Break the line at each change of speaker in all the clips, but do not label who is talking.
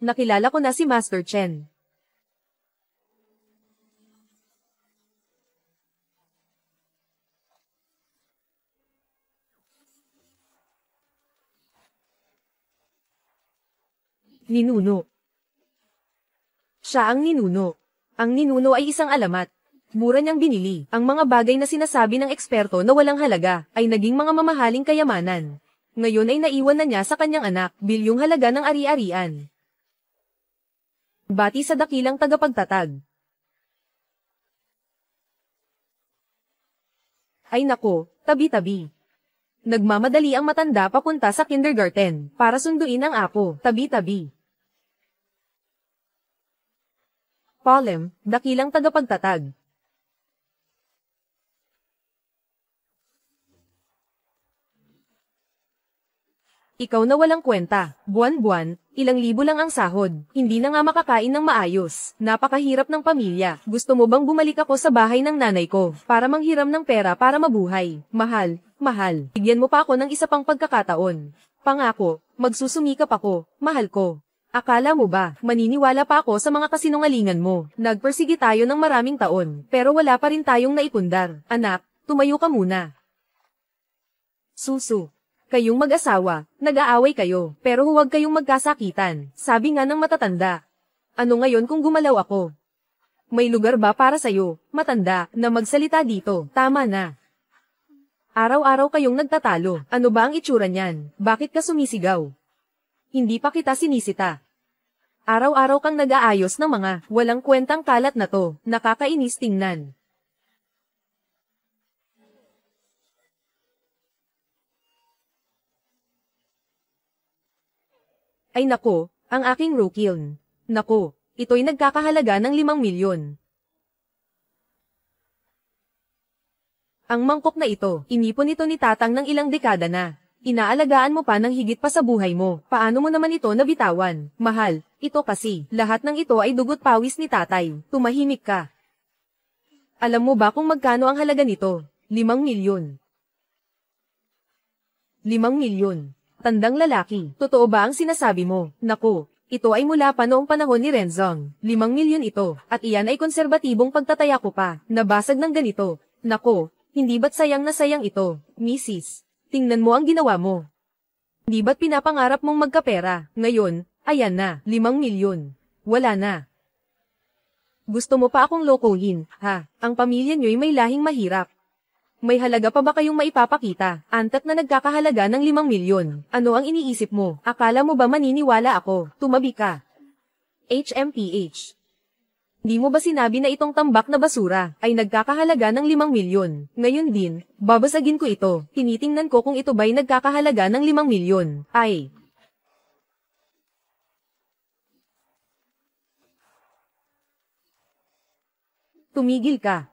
Nakilala ko na si Master Chen. Ninuno. Siya ang ninuno. Ang ninuno ay isang alamat. Mura niyang binili. Ang mga bagay na sinasabi ng eksperto na walang halaga ay naging mga mamahaling kayamanan. Ngayon ay naiwan na niya sa kanyang anak, bilyong halaga ng ari-arian. Bati sa dakilang tagapagtatag. Ay nako, tabi-tabi. Nagmamadali ang matanda papunta sa kindergarten para sunduin ang apo, tabi-tabi. Polem, dakilang tagapagtatag. Ikaw na walang kwenta, buwan-buwan, ilang libo lang ang sahod, hindi na nga makakain ng maayos, napakahirap ng pamilya. Gusto mo bang bumalik ako sa bahay ng nanay ko, para manghiram ng pera para mabuhay? Mahal, mahal, bigyan mo pa ako ng isa pang pagkakataon. Pangako, magsusumikap ako, mahal ko. Akala mo ba, maniniwala pa ako sa mga kasinungalingan mo? Nagpersige tayo ng maraming taon, pero wala pa rin tayong naipundar. Anak, tumayo ka muna. Susu. Kayong mag-asawa, nag-aaway kayo, pero huwag kayong magkasakitan, sabi nga ng matatanda. Ano ngayon kung gumalaw ako? May lugar ba para sayo, matanda, na magsalita dito? Tama na. Araw-araw kayong nagtatalo, ano ba ang itsura niyan? Bakit ka sumisigaw? Hindi pa kita sinisita. Araw-araw kang nag-aayos ng mga walang kwentang kalat na to, nakakainis tingnan. Ay nako, ang aking rukiln. Nako, ito'y nagkakahalaga ng 5 milyon. Ang mangkok na ito, inipon ito ni tatang ng ilang dekada na. Inaalagaan mo pa ng higit pa sa buhay mo. Paano mo naman ito nabitawan? Mahal, ito kasi, lahat ng ito ay dugot pawis ni tatay. Tumahimik ka. Alam mo ba kung magkano ang halaga nito? 5 milyon. 5 milyon. Tandang lalaki, totoo ba ang sinasabi mo? Naku, ito ay mula pa noong panahon ni Renzong. 5 milyon ito, at iyan ay konserbatibong pagtataya ko pa, nabasag ng ganito. Naku, hindi ba't sayang na sayang ito, Mrs. Tingnan mo ang ginawa mo. Hindi ba't pinapangarap mong magkapera? Ngayon, ayan na, 5 milyon. Wala na. Gusto mo pa akong lokohin, ha? Ang pamilya niyo'y may lahing mahirap. May halaga pa ba kayong maipapakita? Antat na nagkakahalaga ng 5 milyon. Ano ang iniisip mo? Akala mo ba maniniwala ako? Tumabi ka. HMPH. Di mo ba sinabi na itong tambak na basura ay nagkakahalaga ng 5 milyon? Ngayon din, babasagin ko ito. Tinitingnan ko kung ito ba'y nagkakahalaga ng 5 milyon. Ay. Tumigil ka.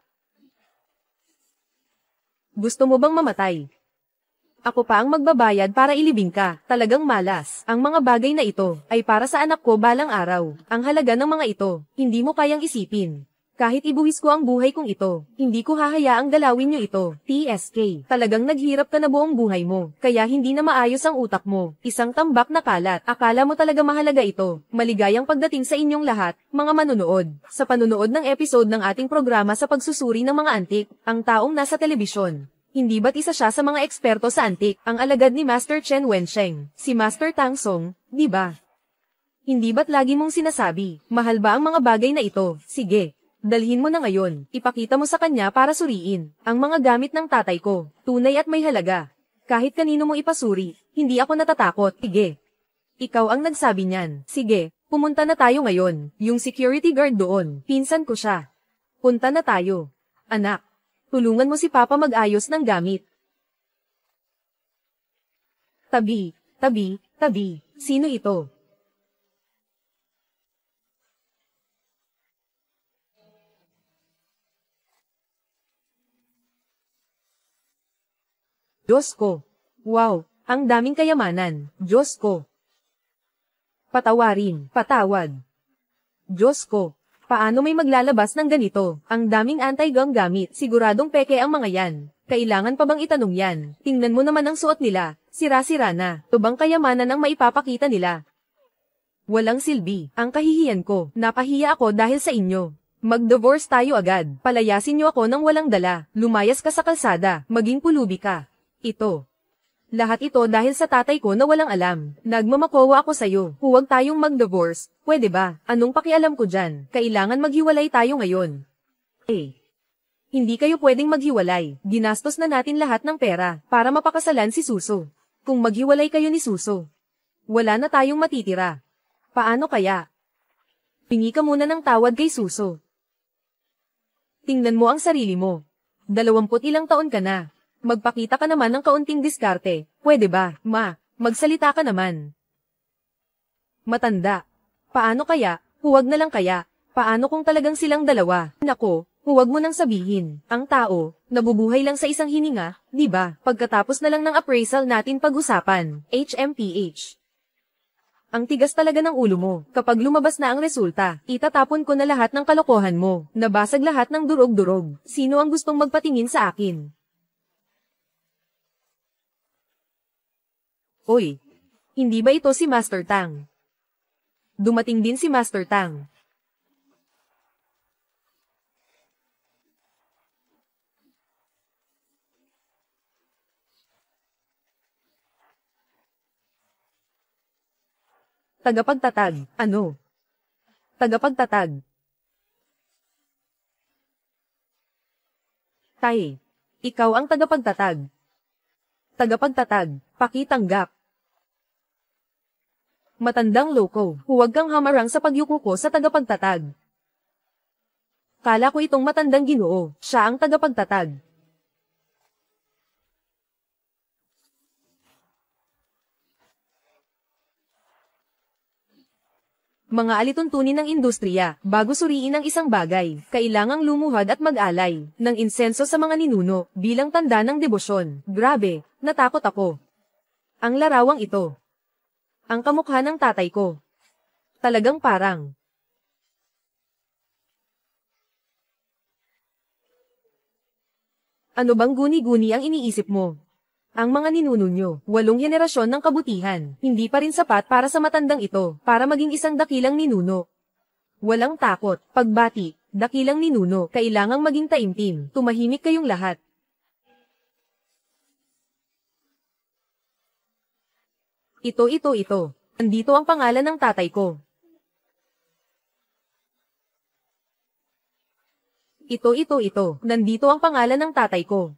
Gusto mo bang mamatay? Ako pa ang magbabayad para ilibing ka. Talagang malas. Ang mga bagay na ito ay para sa anak ko balang araw. Ang halaga ng mga ito, hindi mo kayang isipin. Kahit ibuwis ko ang buhay kong ito, hindi ko hahayaang galawin niyo ito. TSK. Talagang naghirap ka na buong buhay mo, kaya hindi na maayos ang utak mo. Isang tambak na kalat. Akala mo talaga mahalaga ito. Maligayang pagdating sa inyong lahat, mga manunood. Sa panunood ng episode ng ating programa sa pagsusuri ng mga antik, ang taong nasa telebisyon. Hindi ba't isa siya sa mga eksperto sa antik, ang alagad ni Master Chen Wensheng, si Master Tang Song, di ba? Hindi ba't lagi mong sinasabi, mahal ba ang mga bagay na ito? Sige. Dalhin mo na ngayon, ipakita mo sa kanya para suriin, ang mga gamit ng tatay ko, tunay at may halaga. Kahit kanino mo ipasuri, hindi ako natatakot, sige. Ikaw ang nagsabi niyan, sige, pumunta na tayo ngayon, yung security guard doon, pinsan ko siya. Punta na tayo. Anak, tulungan mo si Papa mag-ayos ng gamit. Tabi, tabi, tabi, sino ito? Diyos ko. Wow, ang daming kayamanan. Diyos ko. Patawarin, patawad. Diyos ko. Paano may maglalabas ng ganito? Ang daming anti-gang gamit. Siguradong peke ang mga yan. Kailangan pa bang itanong yan? Tingnan mo naman ang suot nila. Sira-sira na. Tubang kayamanan ang maipapakita nila. Walang silbi. Ang kahihiyan ko. Napahiya ako dahil sa inyo. Mag-divorce tayo agad. Palayasin niyo ako ng walang dala. Lumayas ka sa kalsada. Maging pulubi ka. Ito. Lahat ito dahil sa tatay ko na walang alam. Nagmamakowa ako sa'yo. Huwag tayong mag-divorce. Pwede ba? Anong pakialam ko dyan? Kailangan maghiwalay tayo ngayon. Hindi kayo pwedeng maghiwalay. Ginastos na natin lahat ng pera para mapakasalan si Suso. Kung maghiwalay kayo ni Suso, wala na tayong matitira. Paano kaya? Pingi ka muna ng tawad kay Suso. Tingnan mo ang sarili mo. 20 ilang taon ka na. Magpakita ka naman ng kaunting diskarte. Pwede ba, ma? Magsalita ka naman. Matanda. Paano kaya? Huwag na lang kaya. Paano kung talagang silang dalawa? Nako, huwag mo nang sabihin. Ang tao, nabubuhay lang sa isang hininga, di ba? Pagkatapos na lang ng appraisal natin pag-usapan. HMPH. Ang tigas talaga ng ulo mo. Kapag lumabas na ang resulta, itatapon ko na lahat ng kalokohan mo. Nabasag lahat ng durog-durog. Sino ang gustong magpatingin sa akin? Oy, hindi ba ito si Master Tang? Dumating din si Master Tang. Tagapagtatag, ano? Tagapagtatag. Tay, ikaw ang tagapagtatag. Tagapagtatag, pakitanggap. Matandang loko, huwag kang hamarang sa pagyuko ko sa tagapagtatag. Kala ko itong matandang Ginoo, siya ang tagapagtatag. Mga alituntunin ng industriya, bago suriin ang isang bagay, kailangang lumuhad at mag-alay ng insenso sa mga ninuno bilang tanda ng debosyon. Grabe, natakot ako. Ang larawang ito. Ang kamukha ng tatay ko. Talagang parang. Ano bang guni-guni ang iniisip mo? Ang mga ninuno nyo, 8 henerasyon ng kabutihan, hindi pa rin sapat para sa matandang ito, para maging isang dakilang ninuno. Walang takot, pagbati, dakilang ninuno, kailangang maging taimtim, tumahimik kayong lahat. Ito. Nandito ang pangalan ng tatay ko. Ito. Nandito ang pangalan ng tatay ko.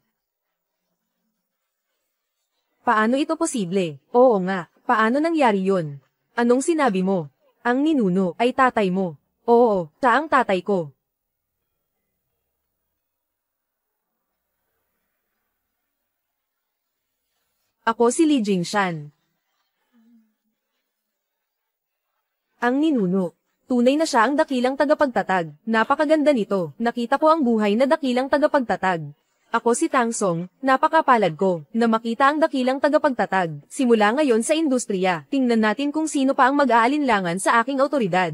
Paano ito posible? Oo nga, paano nangyari yun? Anong sinabi mo? Ang ninuno ay tatay mo. Oo, siya ang tatay ko. Ako si Li Jingshan. Ang ninuno. Tunay na siya ang dakilang tagapagtatag. Napakaganda nito. Nakita ko ang buhay na dakilang tagapagtatag. Ako si Tang Song, napakapalad ko, na makita ang dakilang tagapagtatag. Simula ngayon sa industriya, tingnan natin kung sino pa ang mag-aalinlangan sa aking autoridad.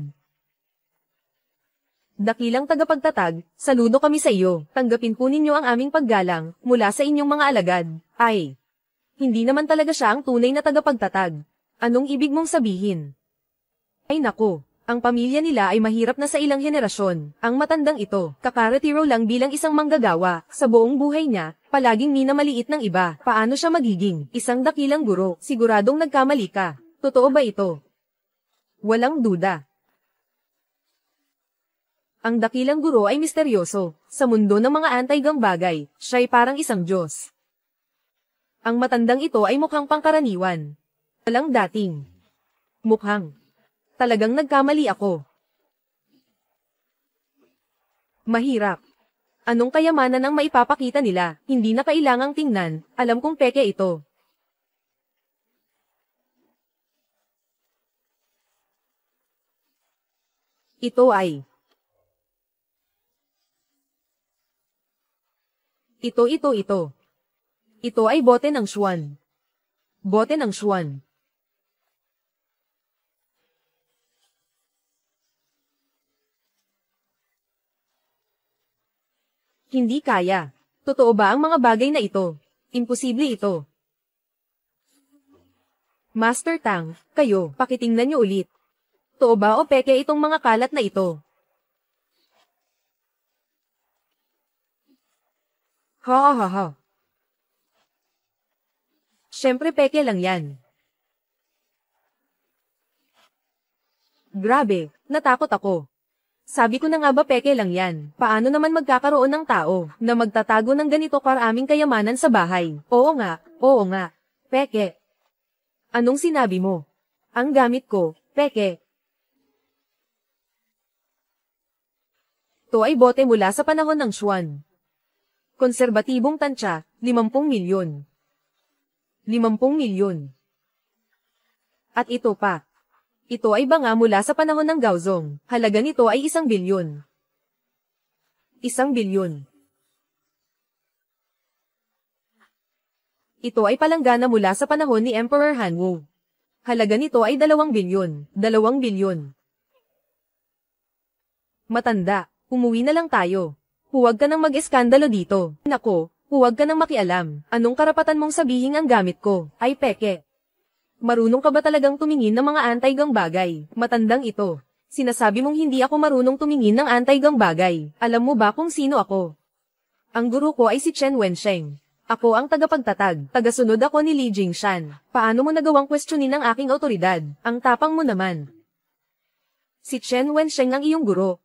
Dakilang tagapagtatag, saludo kami sa iyo. Tanggapin po ninyo ang aming paggalang, mula sa inyong mga alagad. Ay, hindi naman talaga siya ang tunay na tagapagtatag. Anong ibig mong sabihin? Ay nako. Ang pamilya nila ay mahirap na sa ilang henerasyon. Ang matandang ito, kakaretiro lang bilang isang manggagawa. Sa buong buhay niya, palaging minamaliit ng iba. Paano siya magiging isang dakilang guro? Siguradong nagkamali ka. Totoo ba ito? Walang duda. Ang dakilang guro ay misteryoso. Sa mundo ng mga anti-gang bagay, siya'y parang isang Diyos. Ang matandang ito ay mukhang pangkaraniwan. Walang dating. Mukhang. Talagang nagkamali ako. Mahirap. Anong kayamanan ang maipapakita nila? Hindi na kailangang tingnan. Alam kong peke ito. Ito ay. Ito. Ito ay bote ng Xuan. Bote ng Xuan. Hindi kaya. Totoo ba ang mga bagay na ito? Imposible ito. Master Tang, kayo, pakitingnan niyo ulit. Totoo ba o peke itong mga kalat na ito? Ha ha ha ha. Siyempre peke lang yan. Grabe, natakot ako. Sabi ko na nga ba peke lang yan, paano naman magkakaroon ng tao na magtatago ng ganito karaming kayamanan sa bahay? Oo nga, peke. Anong sinabi mo? Ang gamit ko, peke. To ay bote mula sa panahon ng Xuan. Konserbatibong tansya, 50 milyon. 50 milyon. At ito pa. Ito ay banga mula sa panahon ng Gaozong. Halaga nito ay 1 bilyon. 1 bilyon. Ito ay palanggana mula sa panahon ni Emperor Hanwu. Halaga nito ay 2 bilyon. 2 bilyon. Matanda, umuwi na lang tayo. Huwag ka nang mag-eskandalo dito. Nako, huwag ka nang makialam. Anong karapatan mong sabihin ang gamit ko? Ay peke. Marunong ka ba talagang tumingin ng mga anti-gang bagay? Matandang ito. Sinasabi mong hindi ako marunong tumingin ng anti-gang bagay. Alam mo ba kung sino ako? Ang guru ko ay si Chen Wensheng. Ako ang tagapagtatag. Tagasunod ako ni Li Jingshan. Paano mo nagawang questionin ang aking otoridad? Ang tapang mo naman. Si Chen Wensheng ang iyong guro.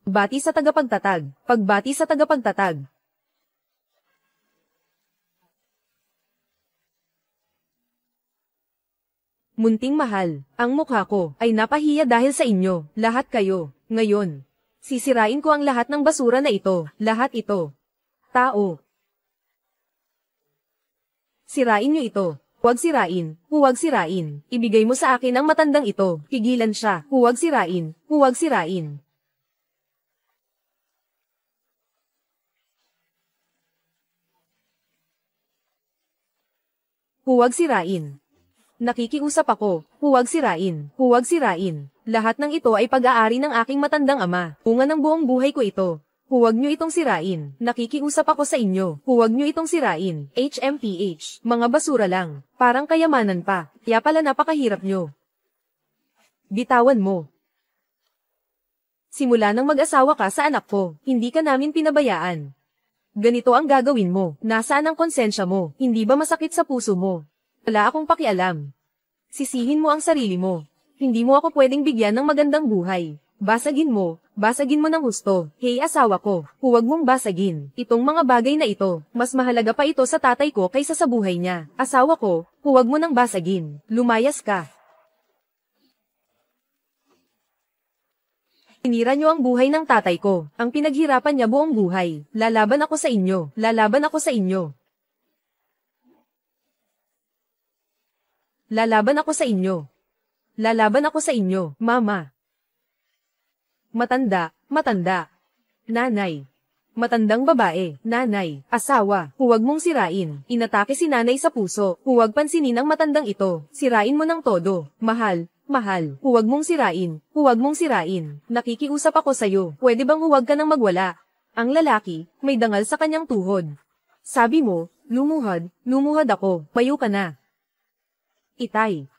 Bati sa tagapagtatag. Pagbati sa tagapagtatag. Munting mahal, ang mukha ko ay napahiya dahil sa inyo, lahat kayo. Ngayon, sisirain ko ang lahat ng basura na ito, lahat ito. Tao. Sirain niyo ito. Huwag sirain, huwag sirain. Ibigay mo sa akin ang matandang ito. Pigilan siya. Huwag sirain, huwag sirain. Huwag sirain. Nakikiusap ako, huwag sirain, huwag sirain. Lahat ng ito ay pag-aari ng aking matandang ama. Bunga ng buong buhay ko ito. Huwag nyo itong sirain. Nakikiusap ako sa inyo. Huwag nyo itong sirain. HMPH. Mga basura lang. Parang kayamanan pa. Kaya pala napakahirap nyo. Bitawan mo. Simula nang mag-asawa ka sa anak ko, hindi ka namin pinabayaan. Ganito ang gagawin mo. Nasaan ang konsensya mo? Hindi ba masakit sa puso mo? Wala akong pakialam. Sisihin mo ang sarili mo. Hindi mo ako pwedeng bigyan ng magandang buhay. Basagin mo ng husto. Hey asawa ko, huwag mong basagin. Itong mga bagay na ito, mas mahalaga pa ito sa tatay ko kaysa sa buhay niya. Asawa ko, huwag mo nang basagin. Lumayas ka. Tinira niyo ang buhay ng tatay ko. Ang pinaghirapan niya buong buhay. Lalaban ako sa inyo. Lalaban ako sa inyo. Lalaban ako sa inyo. Lalaban ako sa inyo, mama. Matanda, matanda. Nanay. Matandang babae, nanay, asawa, huwag mong sirain. Inatake si nanay sa puso. Huwag pansinin ang matandang ito. Sirain mo ng todo. Mahal, mahal. Huwag mong sirain. Huwag mong sirain. Nakikiusap ako sa'yo. Pwede bang huwag ka nang magwala? Ang lalaki, may dangal sa kanyang tuhod. Sabi mo, lumuhad ako. Payo ka na. Itay.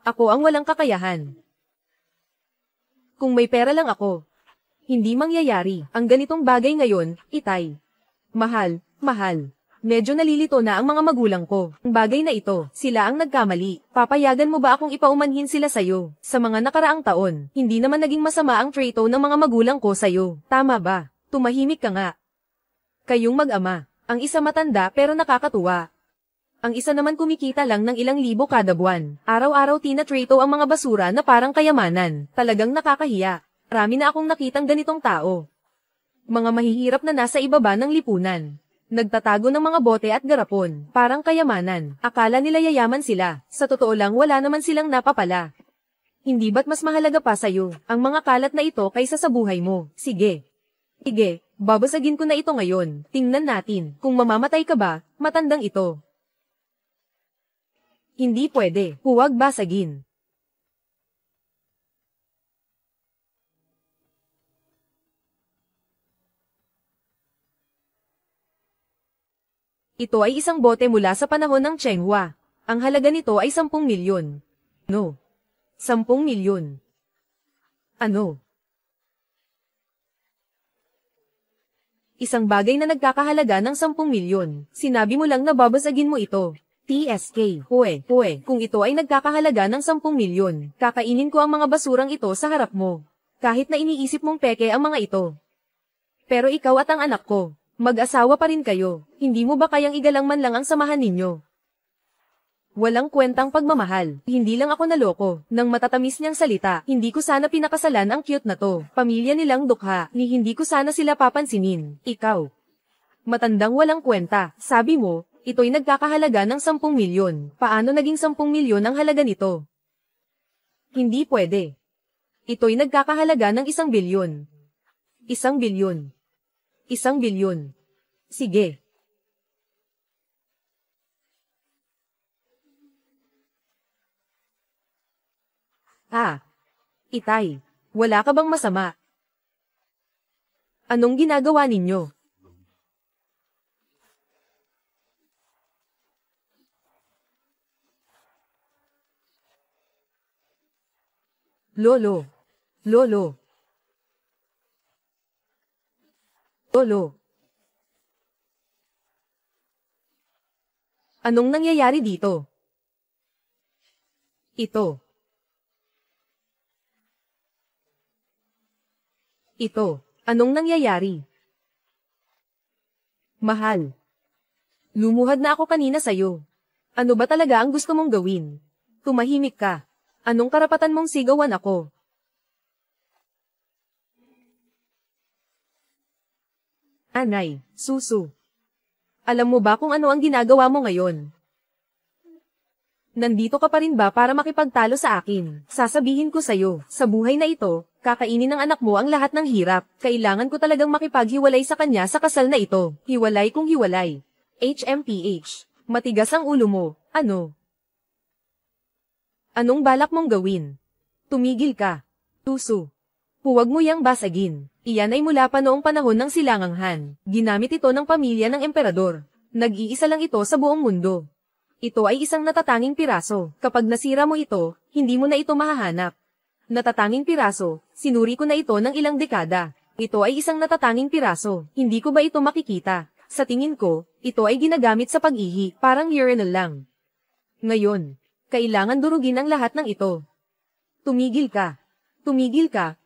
Ako ang walang kakayahan. Kung may pera lang ako, hindi mangyayari ang ganitong bagay ngayon, Itay. Mahal, mahal. Medyo nalilito na ang mga magulang ko. Ang bagay na ito, sila ang nagkamali. Papayagan mo ba akong ipaumanhin sila sayo? Sa mga nakaraang taon, hindi naman naging masama ang trato ng mga magulang ko sayo. Tama ba? Tumahimik ka nga. Kayong mag-ama, ang isa matanda pero nakakatuwa. Ang isa naman kumikita lang ng ilang libo kada buwan. Araw-araw tinatrato ang mga basura na parang kayamanan. Talagang nakakahiya. Marami na akong nakitang ganitong tao. Mga mahihirap na nasa ibaba ng lipunan. Nagtatago ng mga bote at garapon. Parang kayamanan. Akala nila yayaman sila. Sa totoo lang wala naman silang napapala. Hindi ba't mas mahalaga pa sa'yo ang mga kalat na ito kaysa sa buhay mo? Sige. Sige, babasagin ko na ito ngayon. Tingnan natin kung mamamatay ka ba, matandang ito. Hindi pwede. Huwag basagin. Ito ay isang bote mula sa panahon ng Cheng Hua. Ang halaga nito ay 10 milyon. No. 10 milyon. Ano? Isang bagay na nagkakahalaga ng 10 milyon. Sinabi mo lang na babasagin mo ito. TSK. Hue. Kung ito ay nagkakahalaga ng 10 milyon, kakainin ko ang mga basurang ito sa harap mo. Kahit na iniisip mong peke ang mga ito. Pero ikaw at ang anak ko, mag-asawa pa rin kayo. Hindi mo ba kayang igalang man lang ang samahan ninyo? Walang kwentang pagmamahal. Hindi lang ako naloko. Nang matatamis niyang salita, hindi ko sana pinakasalan ang cute na to. Pamilya nilang dukha, ni hindi ko sana sila papansinin. Ikaw. Matandang walang kwenta. Sabi mo, ito'y nagkakahalaga ng 10 milyon. Paano naging 10 milyon ang halaga nito? Hindi pwede. Ito'y nagkakahalaga ng 1 bilyon. 1 bilyon. 1 bilyon. Sige. Itay, wala ka bang masama? Anong ginagawa ninyo? Lolo. Anong nangyayari dito? Ito, anong nangyayari? Mahal. Lumuhad na ako kanina sa'yo. Ano ba talaga ang gusto mong gawin? Tumahimik ka. Anong karapatan mong sigawan ako? Anay, Susu. Alam mo ba kung ano ang ginagawa mo ngayon? Nandito ka pa rin ba para makipagtalo sa akin? Sasabihin ko sa'yo, sa buhay na ito, kakainin ng anak mo ang lahat ng hirap. Kailangan ko talagang makipaghiwalay sa kanya sa kasal na ito. Hiwalay kung hiwalay. HMPH. Matigas ang ulo mo. Ano? Anong balak mong gawin? Tumigil ka. Tuso. Huwag mo yang basagin. Iyan ay mula pa noong panahon ng Silangang Han. Ginamit ito ng pamilya ng emperador. Nag-iisa lang ito sa buong mundo. Ito ay isang natatanging piraso. Kapag nasira mo ito, hindi mo na ito mahahanap. Natatanging piraso, sinuri ko na ito ng ilang dekada. Ito ay isang natatanging piraso. Hindi ko ba ito makikita? Sa tingin ko, ito ay ginagamit sa pag-ihi, parang urinal lang. Ngayon, kailangan durugin ang lahat ng ito. Tumigil ka.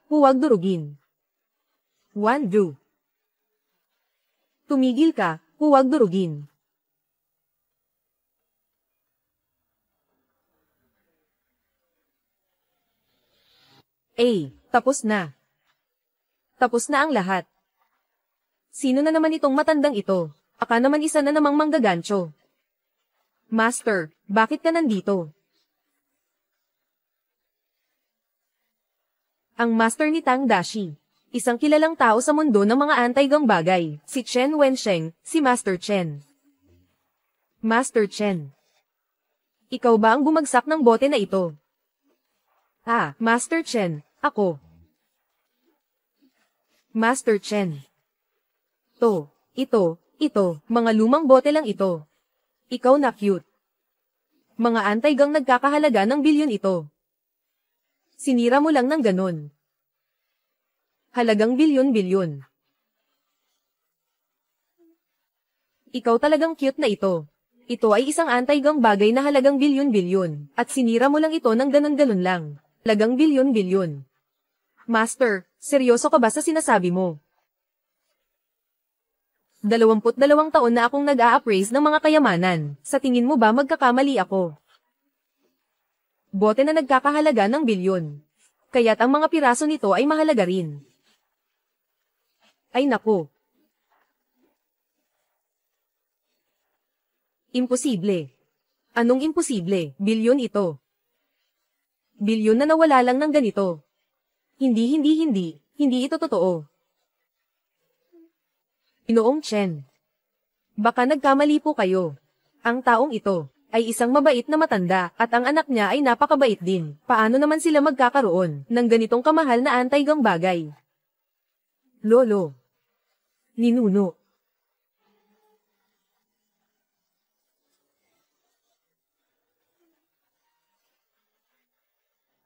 Huwag durugin. 1, 2. Tumigil ka, huwag durugin. Tapos na. Tapos na ang lahat. Sino na naman itong matandang ito? Aka naman isa na namang manggagancho. Master, bakit ka nandito? Ang master ni Tang Dashi. Isang kilalang tao sa mundo ng mga anti-gang bagay. Si Chen Wensheng, si Master Chen. Master Chen. Ikaw ba ang bumagsak ng bote na ito? Master Chen, ako. Master Chen. Ito, mga lumang bote lang ito. Ikaw na cute. Mga anti-gang nagkakahalaga ng bilyon ito. Sinira mo lang ng ganon. Halagang bilyon-bilyon. Ikaw talagang cute na ito. Ito ay isang anti-gang bagay na halagang bilyon-bilyon, at sinira mo lang ito ng ganon-ganon lang. Halagang bilyon-bilyon. Master, seryoso ka ba sa sinasabi mo? 22 taon na akong nag-a-appraise ng mga kayamanan. Sa tingin mo ba magkakamali ako? Bote na nagkakahalaga ng bilyon. Kaya't ang mga piraso nito ay mahalaga rin. Ay naku. Imposible. Anong imposible? Bilyon ito. Bilyon na nawala lang ng ganito. Hindi ito totoo. Ginoong Chen. Baka nagkamali po kayo. Ang taong ito ay isang mabait na matanda at ang anak niya ay napakabait din. Paano naman sila magkakaroon ng ganitong kamahal na anti-gang bagay? Lolo. Ninuno.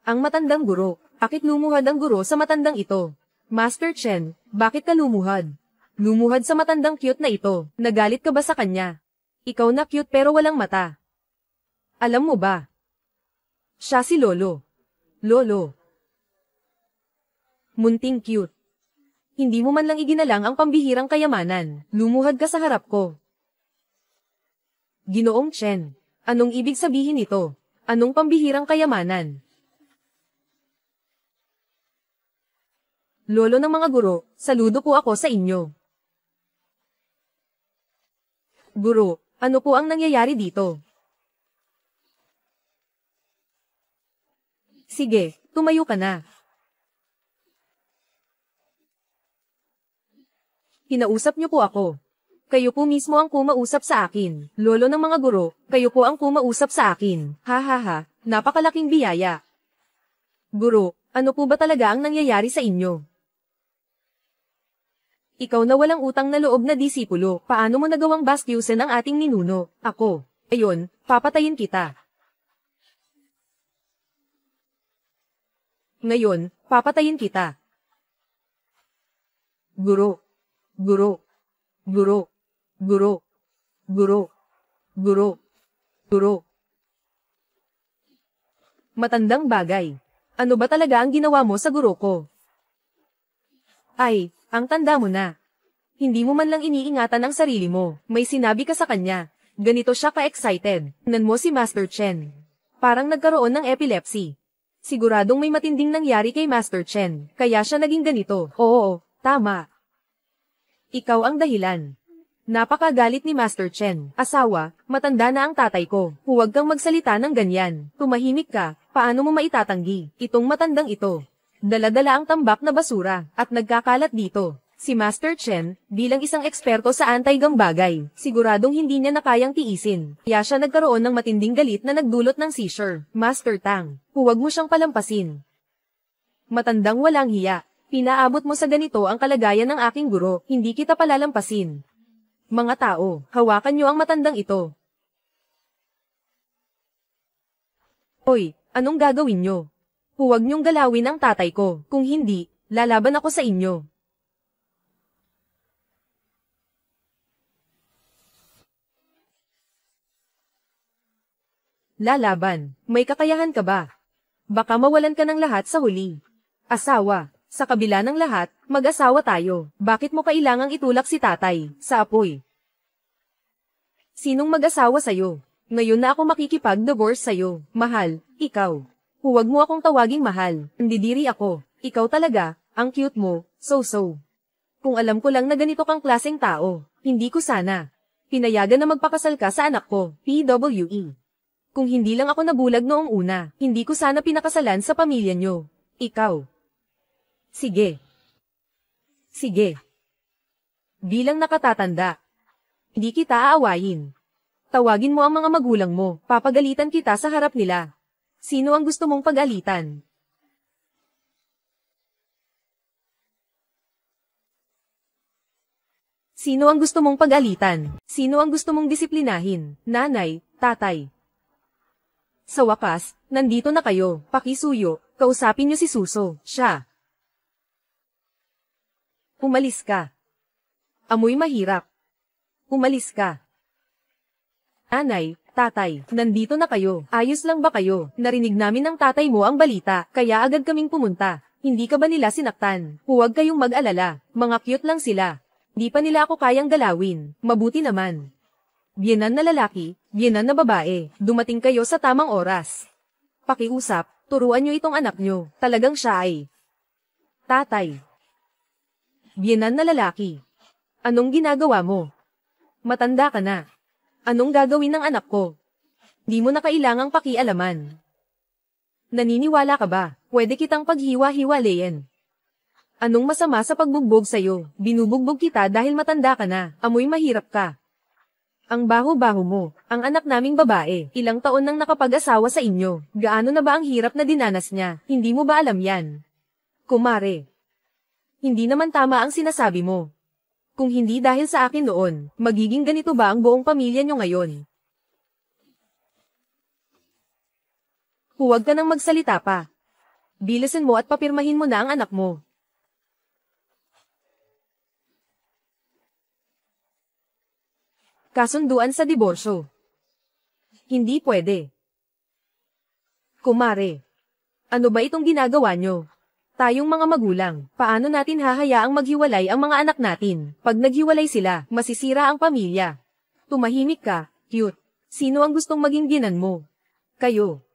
Ang matandang guro. Bakit lumuhad ang guro sa matandang ito? Master Chen, bakit ka lumuhad? Lumuhad sa matandang cute na ito. Nagalit ka ba sa kanya? Ikaw na cute pero walang mata. Alam mo ba? Siya si Lolo. Lolo. Munting cute. Hindi mo man lang iginalang ang pambihirang kayamanan. Lumuhad ka sa harap ko. Ginoong Chen, anong ibig sabihin nito? Anong pambihirang kayamanan? Lolo ng mga guro, saludo po ako sa inyo. Guro, ano po ang nangyayari dito? Sige, tumayo ka na. Kinausap niyo po ako. Kayo po mismo ang kumausap sa akin. Lolo ng mga guro, kayo po ang kumausap sa akin. Ha ha ha, napakalaking biyaya. Guro, ano po ba talaga ang nangyayari sa inyo? Ikaw na walang utang na loob na disipulo, paano mo nagawang bastyusin ang ating ninuno? Ako. Ayon, papatayin kita. Ngayon, papatayin kita. Guro. Guro. Guro. Guro. Guro. Guro. Guro. Matandang bagay. Ano ba talaga ang ginawa mo sa guro ko? Ay, ang tanda mo na. Hindi mo man lang iniingatan ang sarili mo. May sinabi ka sa kanya. Ganito siya ka-excited. Tingnan mo si Master Chen. Parang nagkaroon ng epilepsy. Siguradong may matinding nangyari kay Master Chen. Kaya siya naging ganito. Oo, tama. Ikaw ang dahilan. Napakagalit ni Master Chen. Asawa, matanda na ang tatay ko. Huwag kang magsalita ng ganyan. Tumahimik ka, paano mo maitatanggi? Itong matandang ito. Dala-dala ang tambak na basura, at nagkakalat dito. Si Master Chen, bilang isang eksperto sa anti-gambagay, siguradong hindi niya na kayang tiisin. Kaya siya nagkaroon ng matinding galit na nagdulot ng seizure. Master Tang, huwag mo siyang palampasin. Matandang walang hiya. Pinaabot mo sa ganito ang kalagayan ng aking guro, hindi kita palalampasin. Mga tao, hawakan niyo ang matandang ito. Hoy, anong gagawin niyo? Huwag niyong galawin ang tatay ko, kung hindi, lalaban ako sa inyo. Lalaban, may kakayahan ka ba? Baka mawalan ka ng lahat sa huli. Asawa. Sa kabila ng lahat, mag-asawa tayo. Bakit mo kailangang itulak si tatay, sa apoy? Sinong mag-asawa sa'yo? Ngayon na ako makikipag-divorce sa'yo. Mahal, ikaw. Huwag mo akong tawaging mahal. Ndidiri ako. Ikaw talaga, ang cute mo, so-so. Kung alam ko lang na ganito kang klaseng tao, hindi ko sana pinayagan na magpakasal ka sa anak ko, PWE. Kung hindi lang ako nabulag noong una, hindi ko sana pinakasalan sa pamilya nyo. Ikaw. Sige. Sige. Bilang nakatatanda. Hindi kita aawayin. Tawagin mo ang mga magulang mo, papagalitan kita sa harap nila. Sino ang gusto mong pagalitan? Sino ang gusto mong pagalitan? Sino ang gusto mong disiplinahin? Nanay, tatay. Sa wakas, nandito na kayo, pakisuyo, kausapin niyo si Suso, siya. Umalis ka. Amoy mahirap. Umalis ka. Nanay, tatay, nandito na kayo. Ayos lang ba kayo? Narinig namin ng tatay mo ang balita, kaya agad kaming pumunta. Hindi ka ba nila sinaktan? Huwag kayong mag-alala, mga cute lang sila. Di pa nila ako kayang galawin, mabuti naman. Biyenan na lalaki, biyenan na babae, dumating kayo sa tamang oras. Pakiusap, turuan nyo itong anak nyo, talagang siya ay tatay. Biyenan na lalaki. Anong ginagawa mo? Matanda ka na. Anong gagawin ng anak ko? Di mo na kailangang pakialaman. Naniniwala ka ba? Pwede kitang paghiwa-hiwalayin. Anong masama sa pagbugbog sa'yo? Binubugbog kita dahil matanda ka na. Amoy mahirap ka. Ang baho-baho mo. Ang anak naming babae. Ilang taon nang nakapag-asawa sa inyo. Gaano na ba ang hirap na dinanas niya? Hindi mo ba alam yan? Kumare. Hindi naman tama ang sinasabi mo. Kung hindi dahil sa akin noon, magiging ganito ba ang buong pamilya nyo ngayon? Huwag ka nang magsalita pa. Bilisan mo at papirmahin mo na ang anak mo. Kasunduan sa diborsyo. Hindi pwede. Kumare. Ano ba itong ginagawa nyo? Tayong mga magulang, paano natin hahayaang maghiwalay ang mga anak natin? Pag naghiwalay sila, masisira ang pamilya. Tumahimik ka, cute. Sino ang gustong maging biyenan mo? Kayo.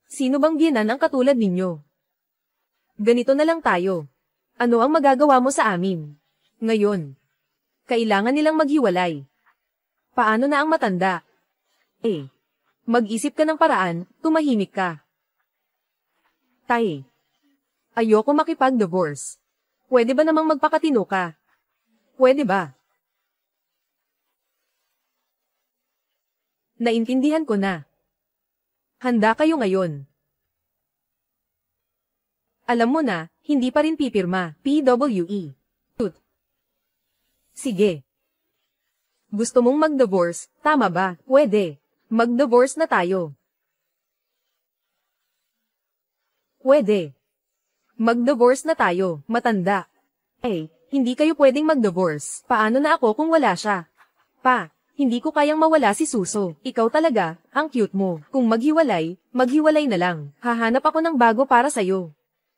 Sino bang biyenan ang katulad ninyo? Ganito na lang tayo. Ano ang magagawa mo sa amin? Ngayon. Kailangan nilang maghiwalay. Paano na ang matanda? Mag-isip ka ng paraan, tumahimik ka. Tay. Ayoko makipag-divorce. Pwede ba namang magpakatino ka? Pwede ba? Naintindihan ko na. Handa kayo ngayon. Alam mo na, hindi pa rin pipirma, PWE. Sige. Gusto mong mag-divorce, tama ba? Pwede. Mag-divorce na tayo. Pwede. Mag-divorce na tayo, matanda. Hindi kayo pwedeng mag-divorce. Paano na ako kung wala siya? Pa, hindi ko kayang mawala si Suso. Ikaw talaga, ang cute mo. Kung maghiwalay, maghiwalay na lang. Hahanap ako ng bago para sa'yo.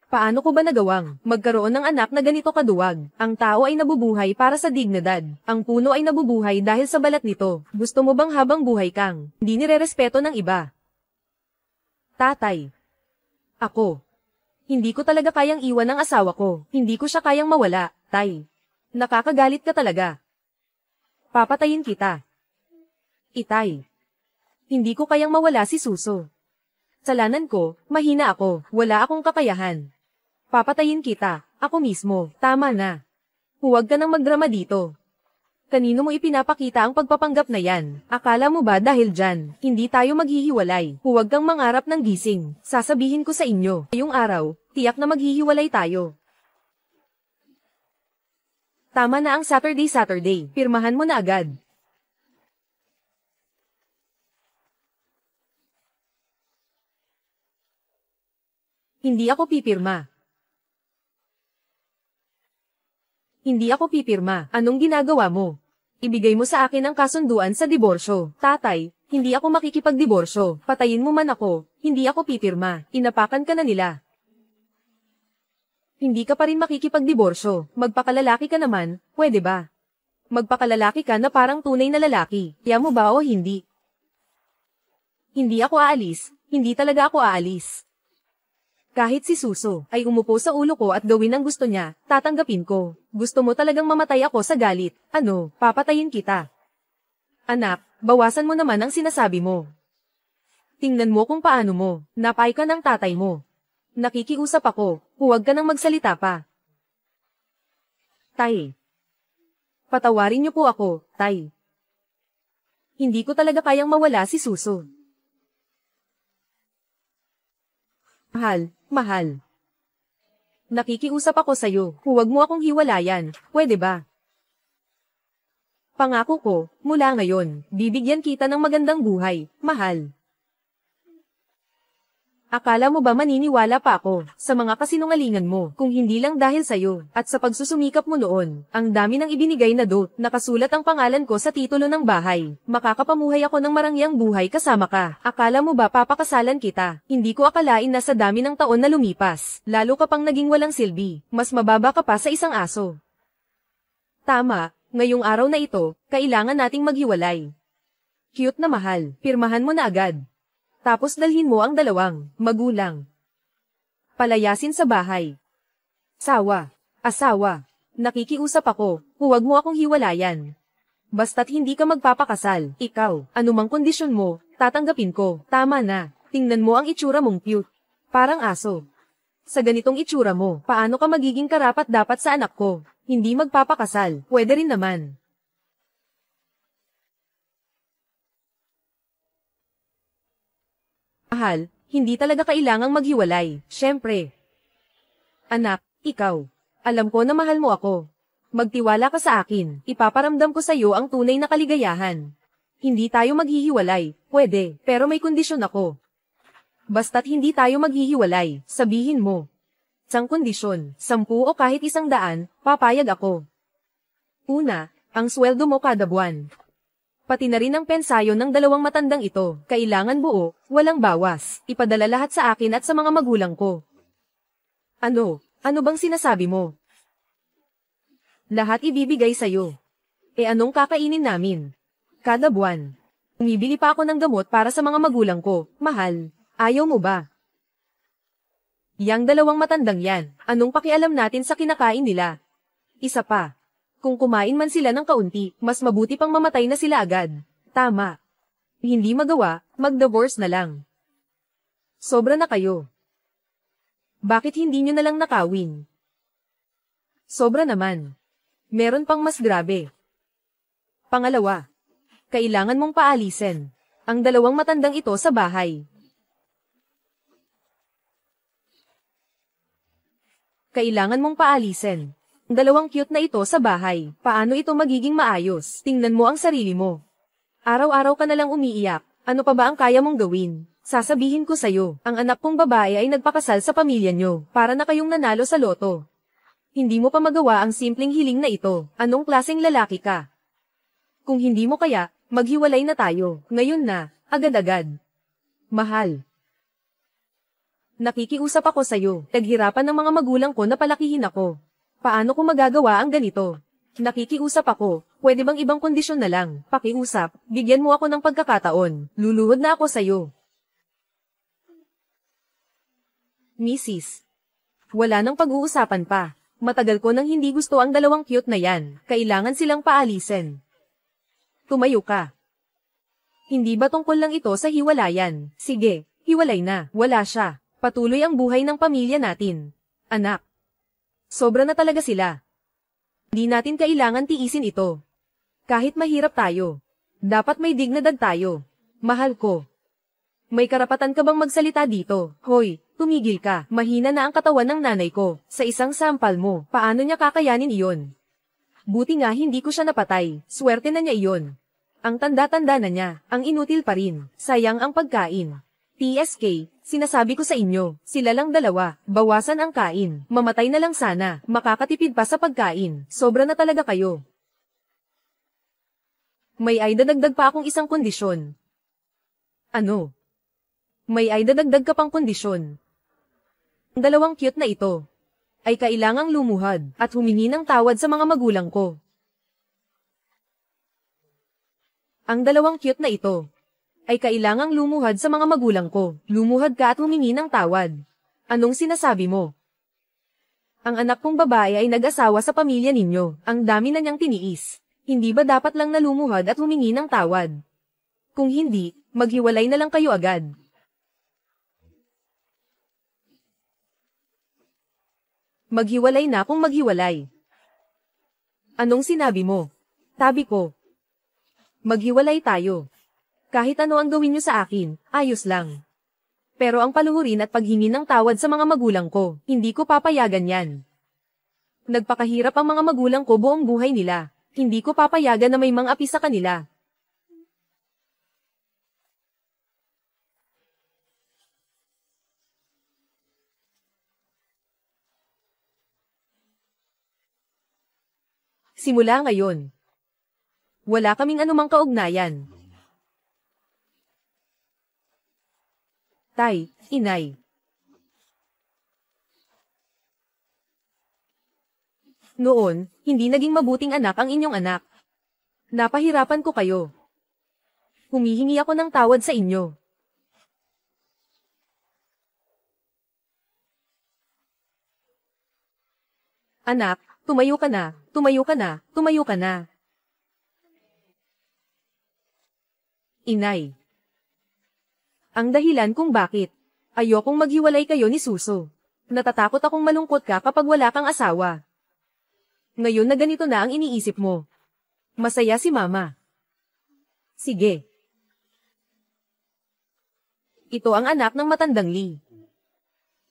Paano ko ba nagawang magkaroon ng anak na ganito kaduwag? Ang tao ay nabubuhay para sa dignidad. Ang puno ay nabubuhay dahil sa balat nito. Gusto mo bang habang buhay kang hindi nirerespeto ng iba? Tatay. Ako. Hindi ko talaga kayang iwan ang asawa ko. Hindi ko siya kayang mawala, tay. Nakakagalit ka talaga. Papatayin kita. Itay. Hindi ko kayang mawala si Suso. Salanan ko, mahina ako, wala akong kakayahan. Papatayin kita, ako mismo, tama na. Huwag ka nang magdrama dito. Kanino mo ipinapakita ang pagpapanggap na yan? Akala mo ba dahil dyan, hindi tayo maghihiwalay? Huwag kang mangarap ng gising. Sasabihin ko sa inyo, ngayong araw, tiyak na maghihiwalay tayo. Tama na ang Saturday. Pirmahan mo na agad. Hindi ako pipirma. Hindi ako pipirma. Anong ginagawa mo? Ibigay mo sa akin ang kasunduan sa diborsyo. Tatay, hindi ako makikipagdiborsyo. Patayin mo man ako, hindi ako pipirma. Inapakan ka na nila. Hindi ka pa rin makikipagdiborsyo. Magpakalalaki ka naman, pwede ba? Magpakalalaki ka na parang tunay na lalaki. Kaya mo ba o hindi? Hindi ako aalis. Hindi talaga ako aalis. Kahit si Suso ay umupo sa ulo ko at gawin ang gusto niya, tatanggapin ko. Gusto mo talagang mamatay ako sa galit. Ano, papatayin kita. Anak, bawasan mo naman ang sinasabi mo. Tingnan mo kung paano mo, napay ka ng tatay mo. Nakikiusap ako, huwag ka nang magsalita pa. Tay. Patawarin niyo po ako, tay. Hindi ko talaga kayang mawala si Suso. Mahal. Nakikiusap ako sa'yo, huwag mo akong hiwalayan, pwede ba? Pangako ko, mula ngayon, bibigyan kita ng magandang buhay, mahal. Akala mo ba maniniwala pa ako sa mga kasinungalingan mo kung hindi lang dahil sa'yo at sa pagsusumikap mo noon, ang dami ng ibinigay na dote, nakasulat ang pangalan ko sa titulo ng bahay. Makakapamuhay ako ng marangyang buhay kasama ka. Akala mo ba papakasalan kita? Hindi ko akalain na sa dami ng taon na lumipas, lalo ka pang naging walang silbi, mas mababa ka pa sa isang aso. Tama, ngayong araw na ito, kailangan nating maghiwalay. Cute na mahal, pirmahan mo na agad. Tapos dalhin mo ang dalawang magulang. Palayasin sa bahay. Asawa, nakikiusap ako, huwag mo akong hiwalayan. Basta't hindi ka magpapakasal, ikaw, anumang kondisyon mo, tatanggapin ko. Tama na, tingnan mo ang itsura mong cute. Parang aso. Sa ganitong itsura mo, paano ka magiging karapat-dapat sa anak ko? Hindi magpapakasal, pwede rin naman. Mahal, hindi talaga kailangang maghiwalay, syempre. Anak, ikaw. Alam ko na mahal mo ako. Magtiwala ka sa akin, ipaparamdam ko sa iyo ang tunay na kaligayahan. Hindi tayo maghihiwalay, pwede, pero may kondisyon ako. Basta't hindi tayo maghihiwalay, sabihin mo. Sang kondisyon, 10 o kahit 100, papayag ako. Una, ang sweldo mo kada buwan. Pati na rin ang pensayon ng dalawang matandang ito, kailangan buo, walang bawas, ipadala lahat sa akin at sa mga magulang ko. Ano? Ano bang sinasabi mo? Lahat ibibigay sa'yo. Anong kakainin namin? Kada buwan. Umibili pa ako ng gamot para sa mga magulang ko, mahal. Ayaw mo ba? Yang dalawang matandang yan, anong pakialam natin sa kinakain nila? Isa pa. Kung kumain man sila ng kaunti, mas mabuti pang mamatay na sila agad. Tama. Hindi magawa, mag-divorce na lang. Sobra na kayo. Bakit hindi nyo na lang nakawin? Sobra naman. Meron pang mas grabe. Pangalawa. Kailangan mong paalisin ang dalawang matandang ito sa bahay. Kailangan mong paalisin dalawang cute na ito sa bahay. Paano ito magiging maayos? Tingnan mo ang sarili mo. Araw-araw ka na lang umiiyak. Ano pa ba ang kaya mong gawin? Sasabihin ko sa'yo, ang anak kong babae ay nagpakasal sa pamilya nyo, para na kayong nanalo sa loto. Hindi mo pa magawa ang simpleng hiling na ito. Anong klaseng lalaki ka? Kung hindi mo kaya, maghiwalay na tayo. Ngayon na, agad-agad. Mahal. Nakikiusap ako sa'yo. Naghirapan ng mga magulang ko na palakihin ako. Paano ko magagawa ang ganito? Nakikiusap ako, pwede bang ibang kondisyon na lang? Pakiusap, bigyan mo ako ng pagkakataon. Luluhod na ako sa'yo. Mrs. Wala nang pag-uusapan pa. Matagal ko nang hindi gusto ang dalawang cute na yan. Kailangan silang paalisin. Tumayo ka. Hindi ba tungkol lang ito sa hiwalayan? Sige, hiwalay na. Wala siya. Patuloy ang buhay ng pamilya natin. Anak. Sobra na talaga sila. Di natin kailangan tiisin ito. Kahit mahirap tayo. Dapat may dignidad tayo. Mahal ko. May karapatan ka bang magsalita dito? Hoy, tumigil ka. Mahina na ang katawan ng nanay ko. Sa isang sampal mo, paano niya kakayanin iyon? Buti nga hindi ko siya napatay. Swerte na niya iyon. Ang tanda-tanda na niya, ang inutil pa rin. Sayang ang pagkain. TSK, sinasabi ko sa inyo, sila lang dalawa, bawasan ang kain. Mamatay na lang sana, makakatipid pa sa pagkain. Sobra na talaga kayo. May ay dadagdag pa akong isang kondisyon. Ano? May ay dadagdag ka pang kondisyon. Ang dalawang cute na ito ay kailangang lumuhad at humingi ng tawad sa mga magulang ko. Ang dalawang cute na ito ay kailangang lumuhad sa mga magulang ko. Lumuhad ka at humingi ng tawad. Anong sinasabi mo? Ang anak kong babae ay nag-asawa sa pamilya ninyo. Ang dami na niyang tiniis. Hindi ba dapat lang na lumuhad at humingi ng tawad? Kung hindi, maghiwalay na lang kayo agad. Maghiwalay na kung maghiwalay. Anong sinabi mo? Tabi ko. Maghiwalay tayo. Kahit ano ang gawin niyo sa akin, ayos lang. Pero ang paluhurin at paghingi ng tawad sa mga magulang ko, hindi ko papayagan yan. Nagpakahirap ang mga magulang ko buong buhay nila. Hindi ko papayagan na may mga api sa kanila. Simula ngayon, wala kaming anumang kaugnayan. Tay, inay. Noon, hindi naging mabuting anak ang inyong anak. Napahirapan ko kayo. Humihingi ako ng tawad sa inyo. Anak, tumayo ka na, tumayo ka na, tumayo ka na. Inay. Ang dahilan kung bakit ayokong maghiwalay kayo ni Suso. Natatakot akong malungkot ka kapag wala kang asawa. Ngayon na ganito na ang iniisip mo. Masaya si Mama. Sige. Ito ang anak ng matandang Lee.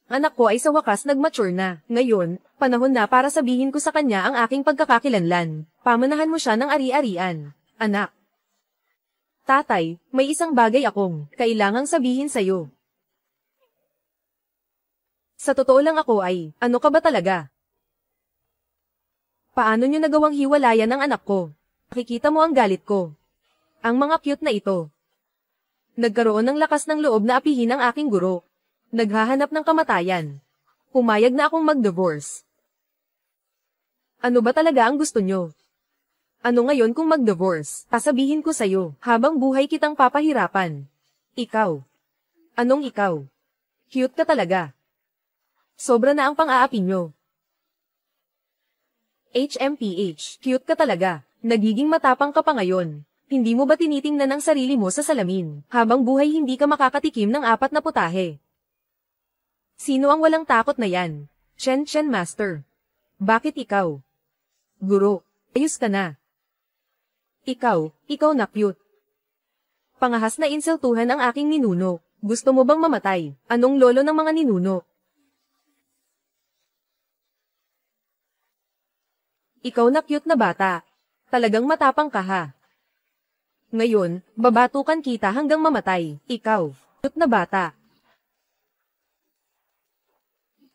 Anak ko ay sa wakas nag-mature na. Ngayon, panahon na para sabihin ko sa kanya ang aking pagkakakilanlan. Pamanahan mo siya ng ari-arian. Anak. Tatay, may isang bagay akong kailangang sabihin sa'yo. Sa totoo lang ako ay, ano ka ba talaga? Paano nyo nagawang hiwalayan ang anak ko? Nakikita mo ang galit ko. Ang mga cute na ito. Nagkaroon ng lakas ng loob na apihin ang aking guro. Naghahanap ng kamatayan. Pumayag na akong mag-divorce. Ano ba talaga ang gusto nyo? Ano ngayon kung mag-divorce? Sasabihin ko sa'yo, habang buhay kitang papahirapan. Ikaw. Anong ikaw? Cute ka talaga. Sobra na ang pang-aapi nyo. HMPH, cute ka talaga. Nagiging matapang ka pa ngayon. Hindi mo ba tinitingnan ang sarili mo sa salamin? Habang buhay hindi ka makakatikim ng 4 na putahe. Sino ang walang takot na yan? Chen Master. Bakit ikaw? Guro, ayos ka na. Ikaw na cute. Pangahas na insultuhan ang aking ninuno. Gusto mo bang mamatay? Anong lolo ng mga ninuno? Ikaw na cute na bata. Talagang matapang ka ha. Ngayon, babatukan kita hanggang mamatay. Ikaw, cute na bata.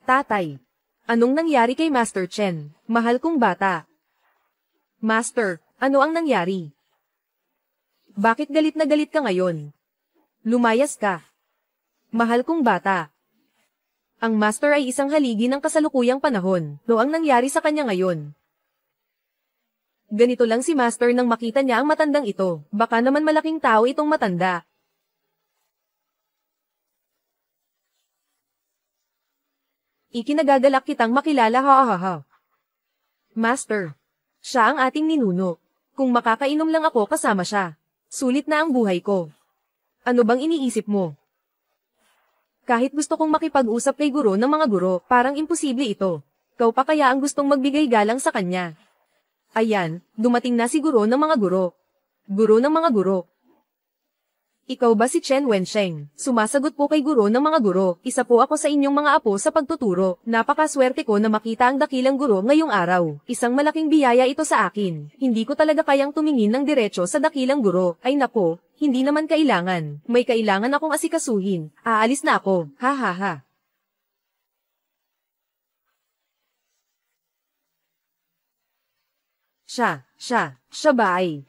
Tatay, anong nangyari kay Master Chen? Mahal kong bata. Master, ano ang nangyari? Bakit galit na galit ka ngayon? Lumayas ka. Mahal kong bata. Ang Master ay isang haligi ng kasalukuyang panahon. Ano ang nangyari sa kanya ngayon? Ganito lang si Master nang makita niya ang matandang ito. Baka naman malaking tao itong matanda. Ikinagagalak kitang makilala ha. Master, siya ang ating ninuno. Kung makakainom lang ako kasama siya, sulit na ang buhay ko. Ano bang iniisip mo? Kahit gusto kong makipag-usap kay guro ng mga guro, parang imposible ito. Ikaw pa kaya ang gustong magbigay galang sa kanya. Ayan, dumating na si guro ng mga guro. Guro ng mga guro. Ikaw ba si Chen Wensheng? Sumasagot po kay guro ng mga guro. Isa po ako sa inyong mga apo sa pagtuturo. Napakaswerte ko na makita ang dakilang guro ngayong araw. Isang malaking biyaya ito sa akin. Hindi ko talaga kayang tumingin ng diretso sa dakilang guro. Ay nako, hindi naman kailangan. May kailangan akong asikasuhin. Aalis na ako. Ha. Siya ba ay?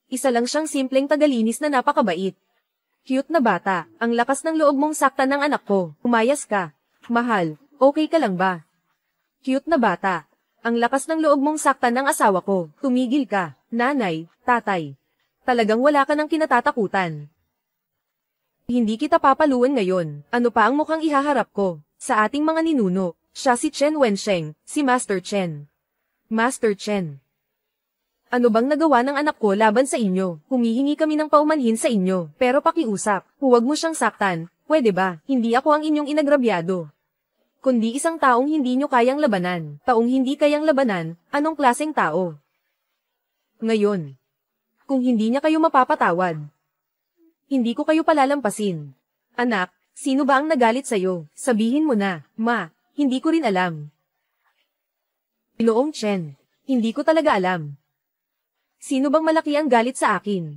Isa lang siyang simpleng tagalinis na napakabait. Cute na bata, ang lakas ng loob mong saktan ng anak ko. Umayas ka. Mahal, okay ka lang ba? Cute na bata, ang lakas ng loob mong saktan ng asawa ko. Tumigil ka, nanay, tatay. Talagang wala ka ng kinatatakutan. Hindi kita papaluan ngayon. Ano pa ang mukhang ihaharap ko? Sa ating mga ninuno, siya si Chen Wensheng, si Master Chen. Master Chen. Ano bang nagawa ng anak ko laban sa inyo? Humihingi kami ng paumanhin sa inyo, pero pakiusap, huwag mo siyang saktan, pwede ba? Hindi ako ang inyong inagrabyado. Kundi isang taong hindi nyo kayang labanan. Taong hindi kayang labanan, anong klaseng tao? Ngayon, kung hindi niya kayo mapapatawad, hindi ko kayo palalampasin. Anak, sino ba ang nagalit sa'yo? Sabihin mo na, ma, hindi ko rin alam. Ginoong Chen, hindi ko talaga alam. Sino bang malaki ang galit sa akin?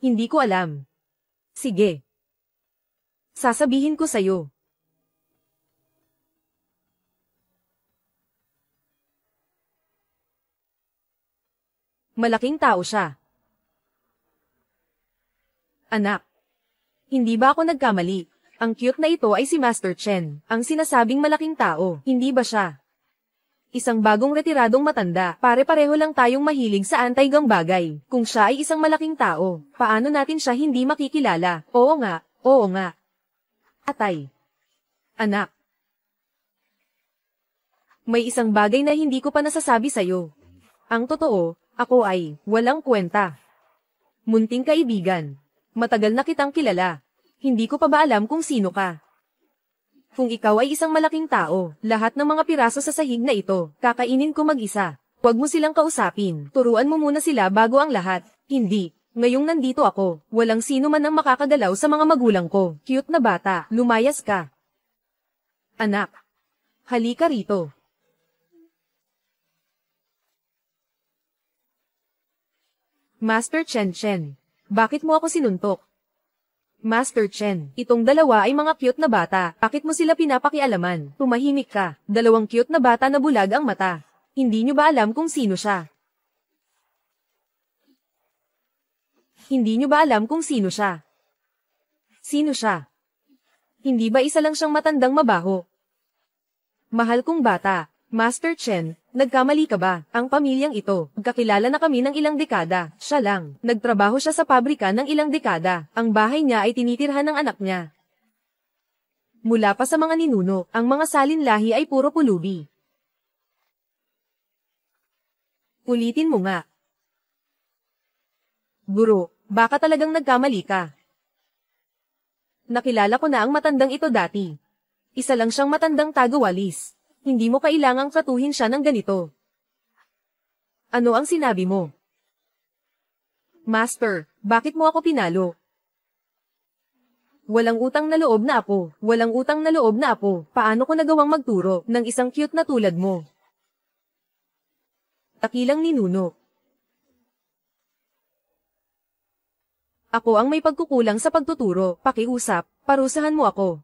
Hindi ko alam. Sige. Sasabihin ko sa'yo. Malaking tao siya. Anak. Hindi ba ako nagkamali? Ang cute na ito ay si Master Chen, ang sinasabing malaking tao. Hindi ba siya? Isang bagong retiradong matanda, pare-pareho lang tayong mahilig sa anti-gang bagay. Kung siya ay isang malaking tao, paano natin siya hindi makikilala? Oo nga. Atay. Anak. May isang bagay na hindi ko pa nasasabi sa'yo. Ang totoo, ako ay walang kwenta. Munting kaibigan. Matagal na kitang kilala. Hindi ko pa ba alam kung sino ka? Kung ikaw ay isang malaking tao, lahat ng mga piraso sa sahig na ito, kakainin ko mag-isa. Huwag mo silang kausapin. Turuan mo muna sila bago ang lahat. Hindi. Ngayong nandito ako, walang sino man ang makakagalaw sa mga magulang ko. Cute na bata, lumayas ka. Anak. Halika rito. Master Chen, bakit mo ako sinuntok? Master Chen, itong dalawa ay mga cute na bata. Bakit mo sila pinapakialaman? Tumahimik ka. Dalawang cute na bata na bulag ang mata. Hindi nyo ba alam kung sino siya? Hindi nyo ba alam kung sino siya? Sino siya? Hindi ba isa lang siyang matandang mabaho? Mahal kong bata, Master Chen, nagkamali ka ba? Ang pamilyang ito, kakilala na kami ng ilang dekada. Siya lang, nagtrabaho siya sa pabrika ng ilang dekada. Ang bahay niya ay tinitirhan ng anak niya. Mula pa sa mga ninuno, ang mga salinlahi ay puro pulubi. Ulitin mo nga. Guro, baka talagang nagkamali ka. Nakilala ko na ang matandang ito dati. Isa lang siyang matandang tagawalis. Hindi mo kailangang tratuhin siya ng ganito. Ano ang sinabi mo? Master, bakit mo ako pinalo? Walang utang na loob na apo. Walang utang na loob na apo. Paano ko nagawang magturo ng isang cute na tulad mo? Takilang ninuno. Ako ang may pagkukulang sa pagtuturo. Pakiusap, parusahan mo ako.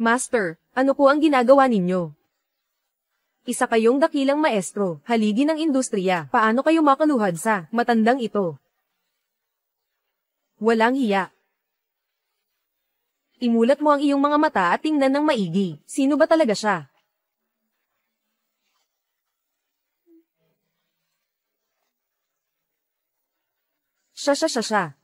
Master, ano po ang ginagawa ninyo? Isa kayong dakilang maestro, haligi ng industriya. Paano kayo makaluhad sa matandang ito? Walang hiya. Imulat mo ang iyong mga mata at tingnan ng maigi. Sino ba talaga siya? Siya.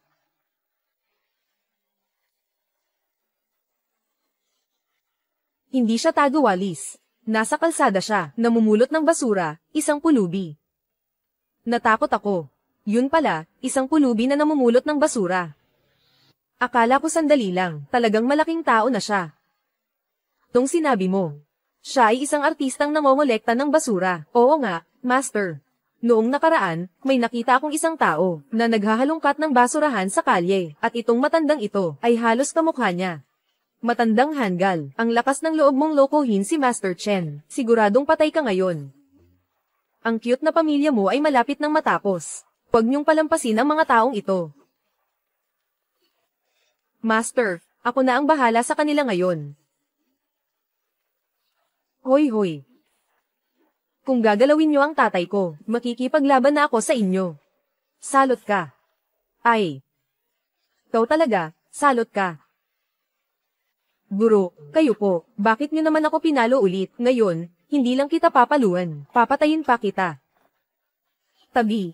Hindi siya tagawalis. Nasa kalsada siya, namumulot ng basura, isang pulubi. Natakot ako. Yun pala, isang pulubi na namumulot ng basura. Akala ko sandali lang, talagang malaking tao na siya. Tong sinabi mo, siya ay isang artistang namomolekta ng basura. Oo nga, Master. Noong nakaraan, may nakita akong isang tao na naghahalongkat ng basurahan sa kalye, at itong matandang ito ay halos kamukha niya. Matandang hanggal, ang lakas ng loob mong lokohin si Master Chen. Siguradong patay ka ngayon. Ang cute na pamilya mo ay malapit nang matapos. Huwag niyong palampasin ang mga taong ito. Master, ako na ang bahala sa kanila ngayon. Hoy. Kung gagalawin niyo ang tatay ko, makikipaglaban na ako sa inyo. Salot ka. Ay. Ikaw talaga, salot ka. Guro, kayo po, bakit niyo naman ako pinalo ulit? Ngayon, hindi lang kita papaluan, papatayin pa kita. Tabi.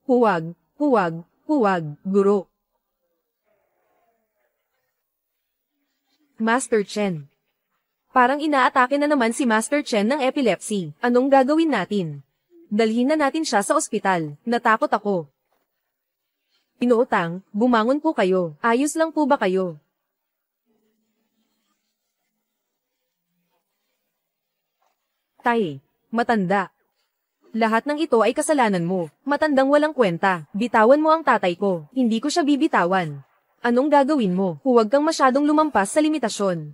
Huwag, guro. Master Chen. Parang inaatake na naman si Master Chen ng epilepsy. Anong gagawin natin? Dalhin na natin siya sa ospital. Natakot ako. Inuutang, bumangon po kayo. Ayos lang po ba kayo? Tay, matanda. Lahat ng ito ay kasalanan mo. Matandang walang kwenta. Bitawan mo ang tatay ko. Hindi ko siya bibitawan. Anong gagawin mo? Huwag kang masyadong lumampas sa limitasyon.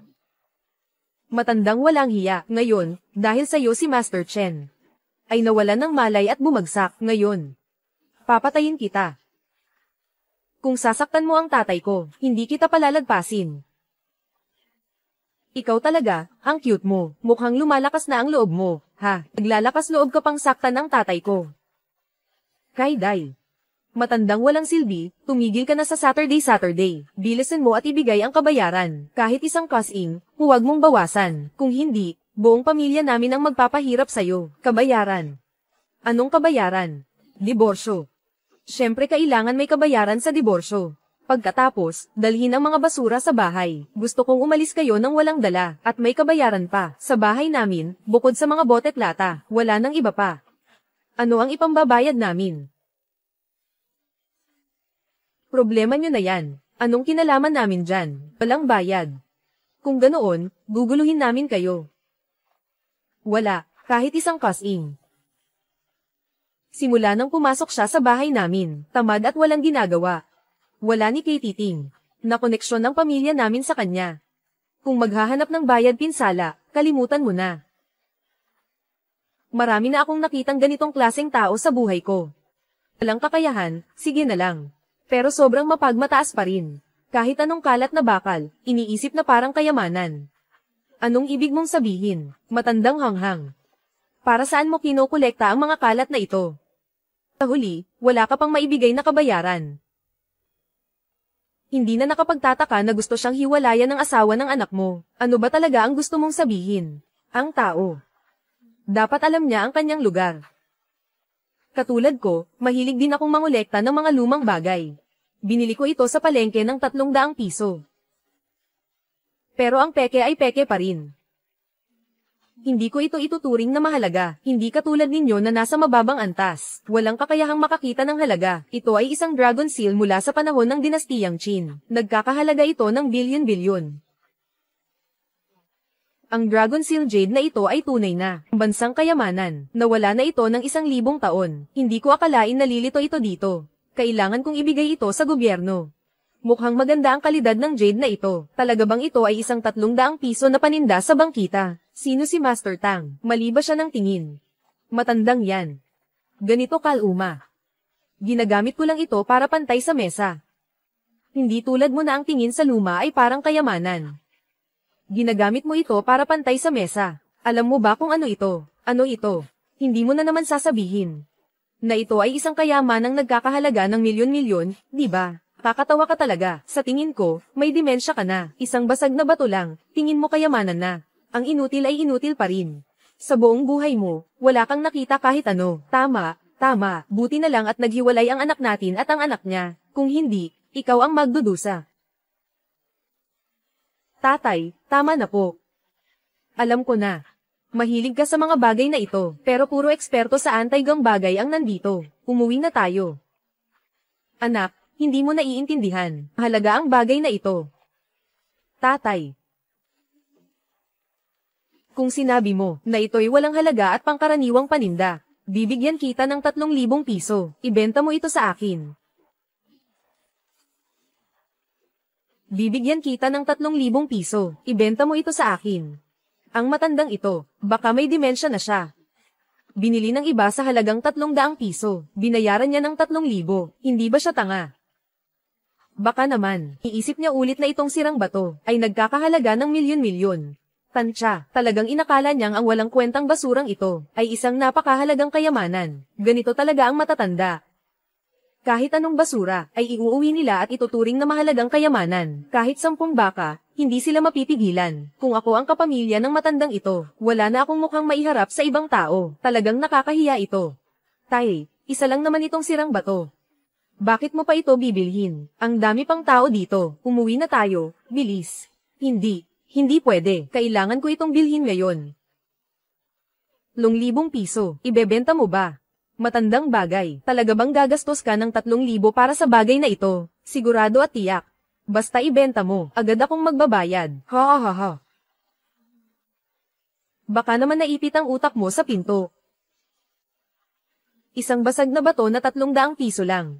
Matandang walang hiya. Ngayon, dahil sa iyo si Master Chen ay nawalan ng malay at bumagsak. Ngayon, papatayin kita. Kung sasaktan mo ang tatay ko, hindi kita palalagpasin. Ikaw talaga, ang cute mo. Mukhang lumalakas na ang loob mo. Ha, naglalakas loob ka pang saktan ng tatay ko. Kaiday. Matandang walang silbi, tumigil ka na sa Saturday. Bilisan mo at ibigay ang kabayaran. Kahit isang kasing, huwag mong bawasan. Kung hindi, buong pamilya namin ang magpapahirap sa'yo. Kabayaran. Anong kabayaran? Diborsyo. Siyempre kailangan may kabayaran sa diborsyo. Pagkatapos, dalhin ang mga basura sa bahay. Gusto kong umalis kayo nang walang dala, at may kabayaran pa. Sa bahay namin, bukod sa mga bote't lata, wala nang iba pa. Ano ang ipambabayad namin? Problema nyo na yan. Anong kinalaman namin dyan? Walang bayad. Kung ganoon, guguluhin namin kayo. Wala, kahit isang kasing. Simula nang pumasok siya sa bahay namin, tamad at walang ginagawa. Wala ni kay Titing, na koneksyon ng pamilya namin sa kanya. Kung maghahanap ng bayad pinsala, kalimutan mo na. Marami na akong nakitang ganitong klaseng tao sa buhay ko. Walang kakayahan, sige na lang. Pero sobrang mapagmataas pa rin. Kahit anong kalat na bakal, iniisip na parang kayamanan. Anong ibig mong sabihin, matandang hanghang? Para saan mo kinokolekta ang mga kalat na ito? Sa huli, wala ka pang maibigay na kabayaran. Hindi na nakapagtataka na gusto siyang hiwalayan ng asawa ng anak mo. Ano ba talaga ang gusto mong sabihin? Ang tao. Dapat alam niya ang kanyang lugar. Katulad ko, mahilig din akong mangolekta ng mga lumang bagay. Binili ko ito sa palengke ng 300 piso. Pero ang peke ay peke pa rin. Hindi ko ito ituturing na mahalaga, hindi katulad ninyo na nasa mababang antas. Walang kakayahang makakita ng halaga. Ito ay isang dragon seal mula sa panahon ng dinastiyang Qin. Nagkakahalaga ito ng bilyon-bilyon. Ang Dragon Seal Jade na ito ay tunay na bansang kayamanan. Nawala na ito ng 1,000 taon. Hindi ko akalain na lilito ito dito. Kailangan kong ibigay ito sa gobyerno. Mukhang maganda ang kalidad ng jade na ito. Talaga bang ito ay isang 300 piso na paninda sa bangkita? Sino si Master Tang? Mali ba siya ng tingin? Matandang yan. Ganito kaluma. Ginagamit ko lang ito para pantay sa mesa. Hindi tulad mo na ang tingin sa luma ay parang kayamanan. Ginagamit mo ito para pantay sa mesa. Alam mo ba kung ano ito? Ano ito? Hindi mo na naman sasabihin. Na ito ay isang kayamanang nagkakahalaga ng milyon-milyon, di ba? Kakatawa ka talaga. Sa tingin ko, may dimensya ka na. Isang basag na bato lang, tingin mo kayamanan na. Ang inutil ay inutil pa rin. Sa buong buhay mo, wala kang nakita kahit ano. Tama, tama. Buti na lang at naghiwalay ang anak natin at ang anak niya. Kung hindi, ikaw ang magdudusa. Tatay, tama na po. Alam ko na. Mahilig ka sa mga bagay na ito, pero puro eksperto sa anti-gang bagay ang nandito. Umuwi na tayo. Anak, hindi mo naiintindihan. Mahalaga ang bagay na ito. Tatay. Kung sinabi mo na ito'y walang halaga at pangkaraniwang paninda, bibigyan kita ng 3,000 piso. Ibenta mo ito sa akin. Bibigyan kita ng 3,000 piso. Ibenta mo ito sa akin. Ang matandang ito, baka may dimensya na siya. Binili ng iba sa halagang 300 piso. Binayaran niya ng 3,000. Hindi ba siya tanga? Baka naman, iisip niya ulit na itong sirang bato ay nagkakahalaga ng milyon-milyon. Tansya, talagang inakala niyang ang walang kwentang basurang ito ay isang napakahalagang kayamanan. Ganito talaga ang matatanda. Kahit anong basura, ay iuuwi nila at ituturing na mahalagang kayamanan. Kahit 10 baka, hindi sila mapipigilan. Kung ako ang kapamilya ng matandang ito, wala na akong mukhang maiharap sa ibang tao. Talagang nakakahiya ito. Tay, isa lang naman itong sirang bato. Bakit mo pa ito bibilhin? Ang dami pang tao dito. Umuwi na tayo. Bilis. Hindi pwede. Kailangan ko itong bilhin ngayon. 3,000 piso. Ibebenta mo ba? Matandang bagay. Talaga bang gagastos ka ng 3,000 para sa bagay na ito? Sigurado at tiyak. Basta ibenta mo, agad akong magbabayad. Ha ha ha ha. Baka naman naipit ang utak mo sa pinto. Isang basag na bato na 300 piso lang.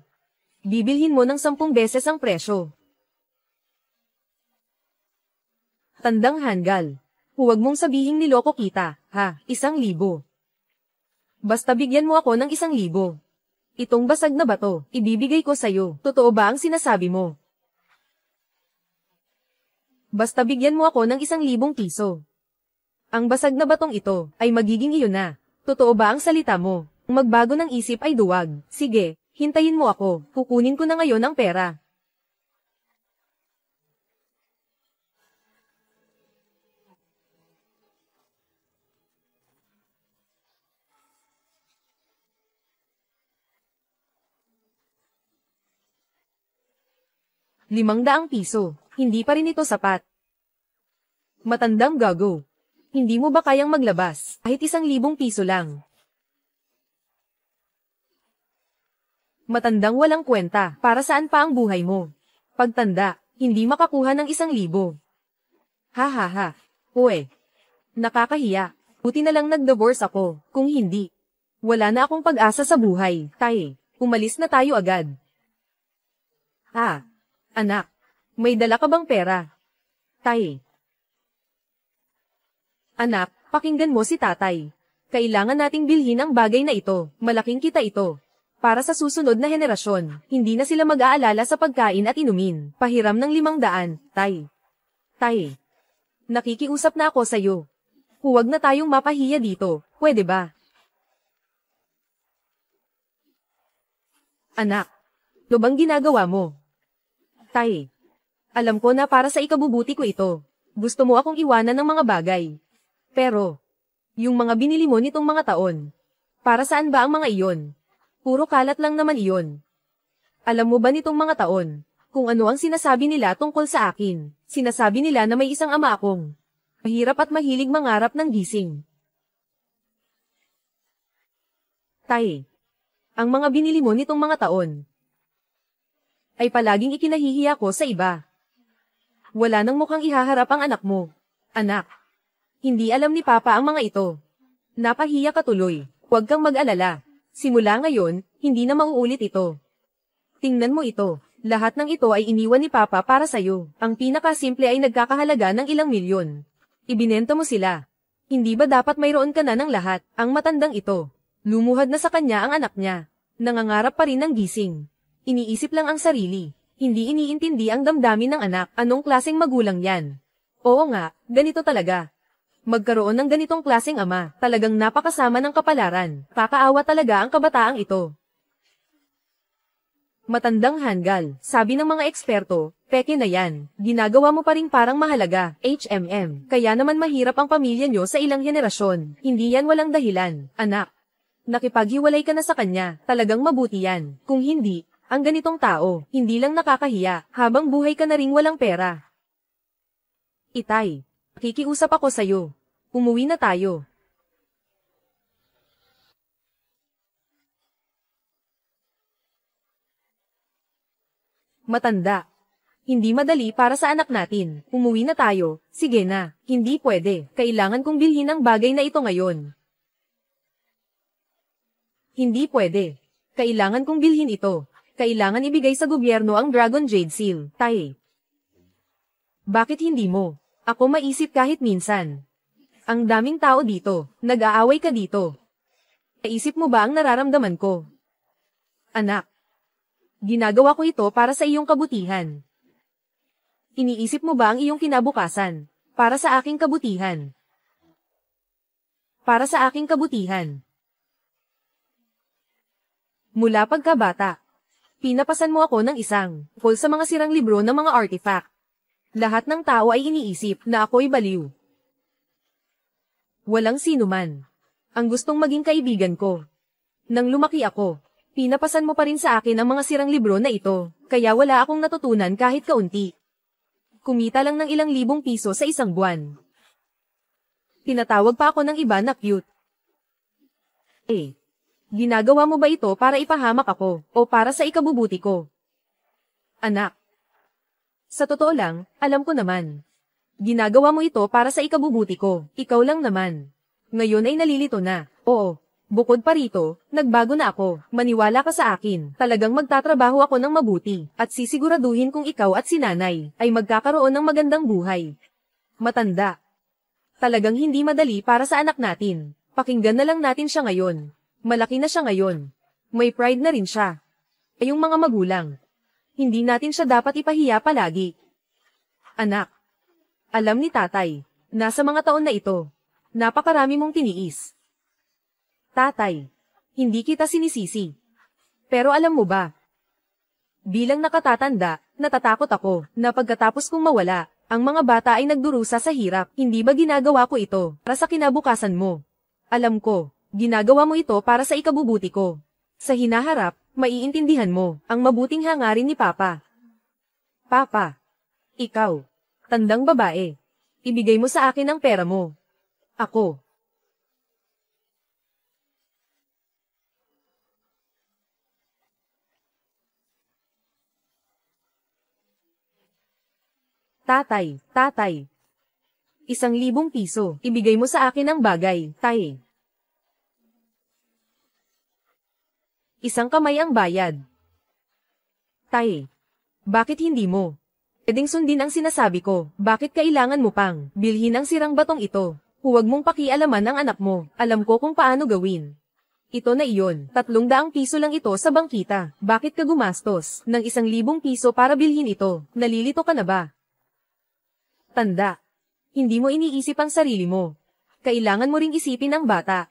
Bibilhin mo ng 10 beses ang presyo. Tandang hanggal. Huwag mong sabihing niloko kita, ha, 1,000. Basta bigyan mo ako ng 1,000. Itong basag na bato, ibibigay ko sa'yo. Totoo ba ang sinasabi mo? Basta bigyan mo ako ng 1,000 piso. Ang basag na batong ito, ay magiging iyo na. Totoo ba ang salita mo? Magbago ng isip ay duwag. Sige, hintayin mo ako. Kukunin ko na ngayon ang pera. ₱500. Hindi pa rin ito sapat. Matandang gago. Hindi mo ba kayang maglabas? Kahit 1,000 piso lang. Matandang walang kwenta. Para saan pa ang buhay mo? Pagtanda, hindi makakuha ng 1,000. Ha ha ha. Uwe. Nakakahiya. Buti na lang nag-divorce ako. Kung hindi, wala na akong pag-asa sa buhay. Tay, umalis na tayo agad. Anak, may dala ka bang pera? Tay. Anak, pakinggan mo si tatay. Kailangan nating bilhin ang bagay na ito. Malaking kita ito. Para sa susunod na henerasyon, hindi na sila mag-aalala sa pagkain at inumin. Pahiram ng 500, Tay. Tay. Nakikiusap na ako sa'yo. Huwag na tayong mapahiya dito, pwede ba? Anak. Ano bang ginagawa mo? Tay. Alam ko na para sa ikabubuti ko ito. Gusto mo akong iwanan ng mga bagay. Pero, yung mga binili mo nitong mga taon, para saan ba ang mga iyon? Puro kalat lang naman iyon. Alam mo ba nitong mga taon, kung ano ang sinasabi nila tungkol sa akin? Sinasabi nila na may isang ama akong mahirap at mahilig mangarap ng gising. Tay, ang mga binili mo nitong mga taon, ay palaging ikinahihiya ko sa iba. Wala nang mukhang ihaharap ang anak mo. Anak, hindi alam ni Papa ang mga ito. Napahiya ka tuloy, huwag kang mag-alala. Simula ngayon, hindi na mauulit ito. Tingnan mo ito, lahat ng ito ay iniwan ni Papa para sa'yo. Ang pinakasimple ay nagkakahalaga ng ilang milyon. Ibinenta mo sila. Hindi ba dapat mayroon ka na ng lahat? Ang matandang ito, lumuhad na sa kanya ang anak niya. Nangangarap pa rin ng gising. Iniisip lang ang sarili. Hindi iniintindi ang damdamin ng anak. Anong klaseng magulang yan? Oo nga, ganito talaga. Magkaroon ng ganitong klaseng ama, talagang napakasama ng kapalaran. Kakaawa talaga ang kabataang ito. Matandang hanggal, sabi ng mga eksperto, peke na yan. Ginagawa mo pa rin parang mahalaga, HMM. Kaya naman mahirap ang pamilya nyo sa ilang henerasyon. Hindi yan walang dahilan, anak. Nakipaghiwalay ka na sa kanya, talagang mabuti yan. Kung hindi, ang ganitong tao, hindi lang nakakahiya, habang buhay ka na ring walang pera. Itay. Kikiusap ako sa'yo. Umuwi na tayo. Matanda. Hindi madali para sa anak natin. Umuwi na tayo. Sige na. Hindi pwede. Kailangan kong bilhin ang bagay na ito ngayon. Hindi pwede. Kailangan kong bilhin ito. Kailangan ibigay sa gobyerno ang Dragon Jade Seal. Tay. Bakit hindi mo? Ako maisip kahit minsan. Ang daming tao dito, nag-aaway ka dito. Naisip mo ba ang nararamdaman ko? Anak. Ginagawa ko ito para sa iyong kabutihan. Iniisip mo ba ang iyong kinabukasan? Para sa aking kabutihan. Para sa aking kabutihan. Mula pagkabata, pinapasan mo ako ng isang full sa mga sirang libro ng mga artifact. Lahat ng tao ay iniisip na ako'y baliw. Walang sino man ang gustong maging kaibigan ko. Nang lumaki ako, pinapasan mo pa rin sa akin ang mga sirang libro na ito, kaya wala akong natutunan kahit kaunti. Kumita lang ng ilang libong piso sa isang buwan. Tinatawag pa ako ng iba na cute. Ginagawa mo ba ito para ipahamak ako, o para sa ikabubuti ko? Anak. Sa totoo lang, alam ko naman. Ginagawa mo ito para sa ikabubuti ko, ikaw lang naman. Ngayon ay nalilito na. Oo, bukod pa rito, nagbago na ako. Maniwala ka sa akin, talagang magtatrabaho ako ng mabuti, at sisiguraduhin kung ikaw at si nanay ay magkakaroon ng magandang buhay. Matanda. Talagang hindi madali para sa anak natin. Pakinggan na lang natin siya ngayon. Malaki na siya ngayon. May pride na rin siya. Ay yung mga magulang. Hindi natin siya dapat ipahiya palagi. Anak. Alam ni tatay, nasa mga taon na ito, napakarami mong tiniis. Tatay, hindi kita sinisisi. Pero alam mo ba? Bilang nakatatanda, natatakot ako na pagkatapos kong mawala, ang mga bata ay nagdurusa sa hirap. Hindi ba ginagawa ko ito para sa kinabukasan mo? Alam ko, ginagawa mo ito para sa ikabubuti ko. Sa hinaharap, maiintindihan mo ang mabuting hangarin ni Papa. Papa, ikaw, tandang babae, ibigay mo sa akin ang pera mo. Ako. Tatay. 1,000 piso. Ibigay mo sa akin ang bagay, tay. Isang kamay ang bayad. Tay. Bakit hindi mo? Pwedeng sundin ang sinasabi ko. Bakit kailangan mo pang bilhin ang sirang batong ito? Huwag mong pakialaman ang anak mo, alam ko kung paano gawin. Ito na iyon, 300 piso lang ito sa bangkita. Bakit ka gumastos ng 1,000 piso para bilhin ito? Nalilito ka na ba? Tanda. Hindi mo iniisip ang sarili mo. Kailangan mo ring isipin ang bata.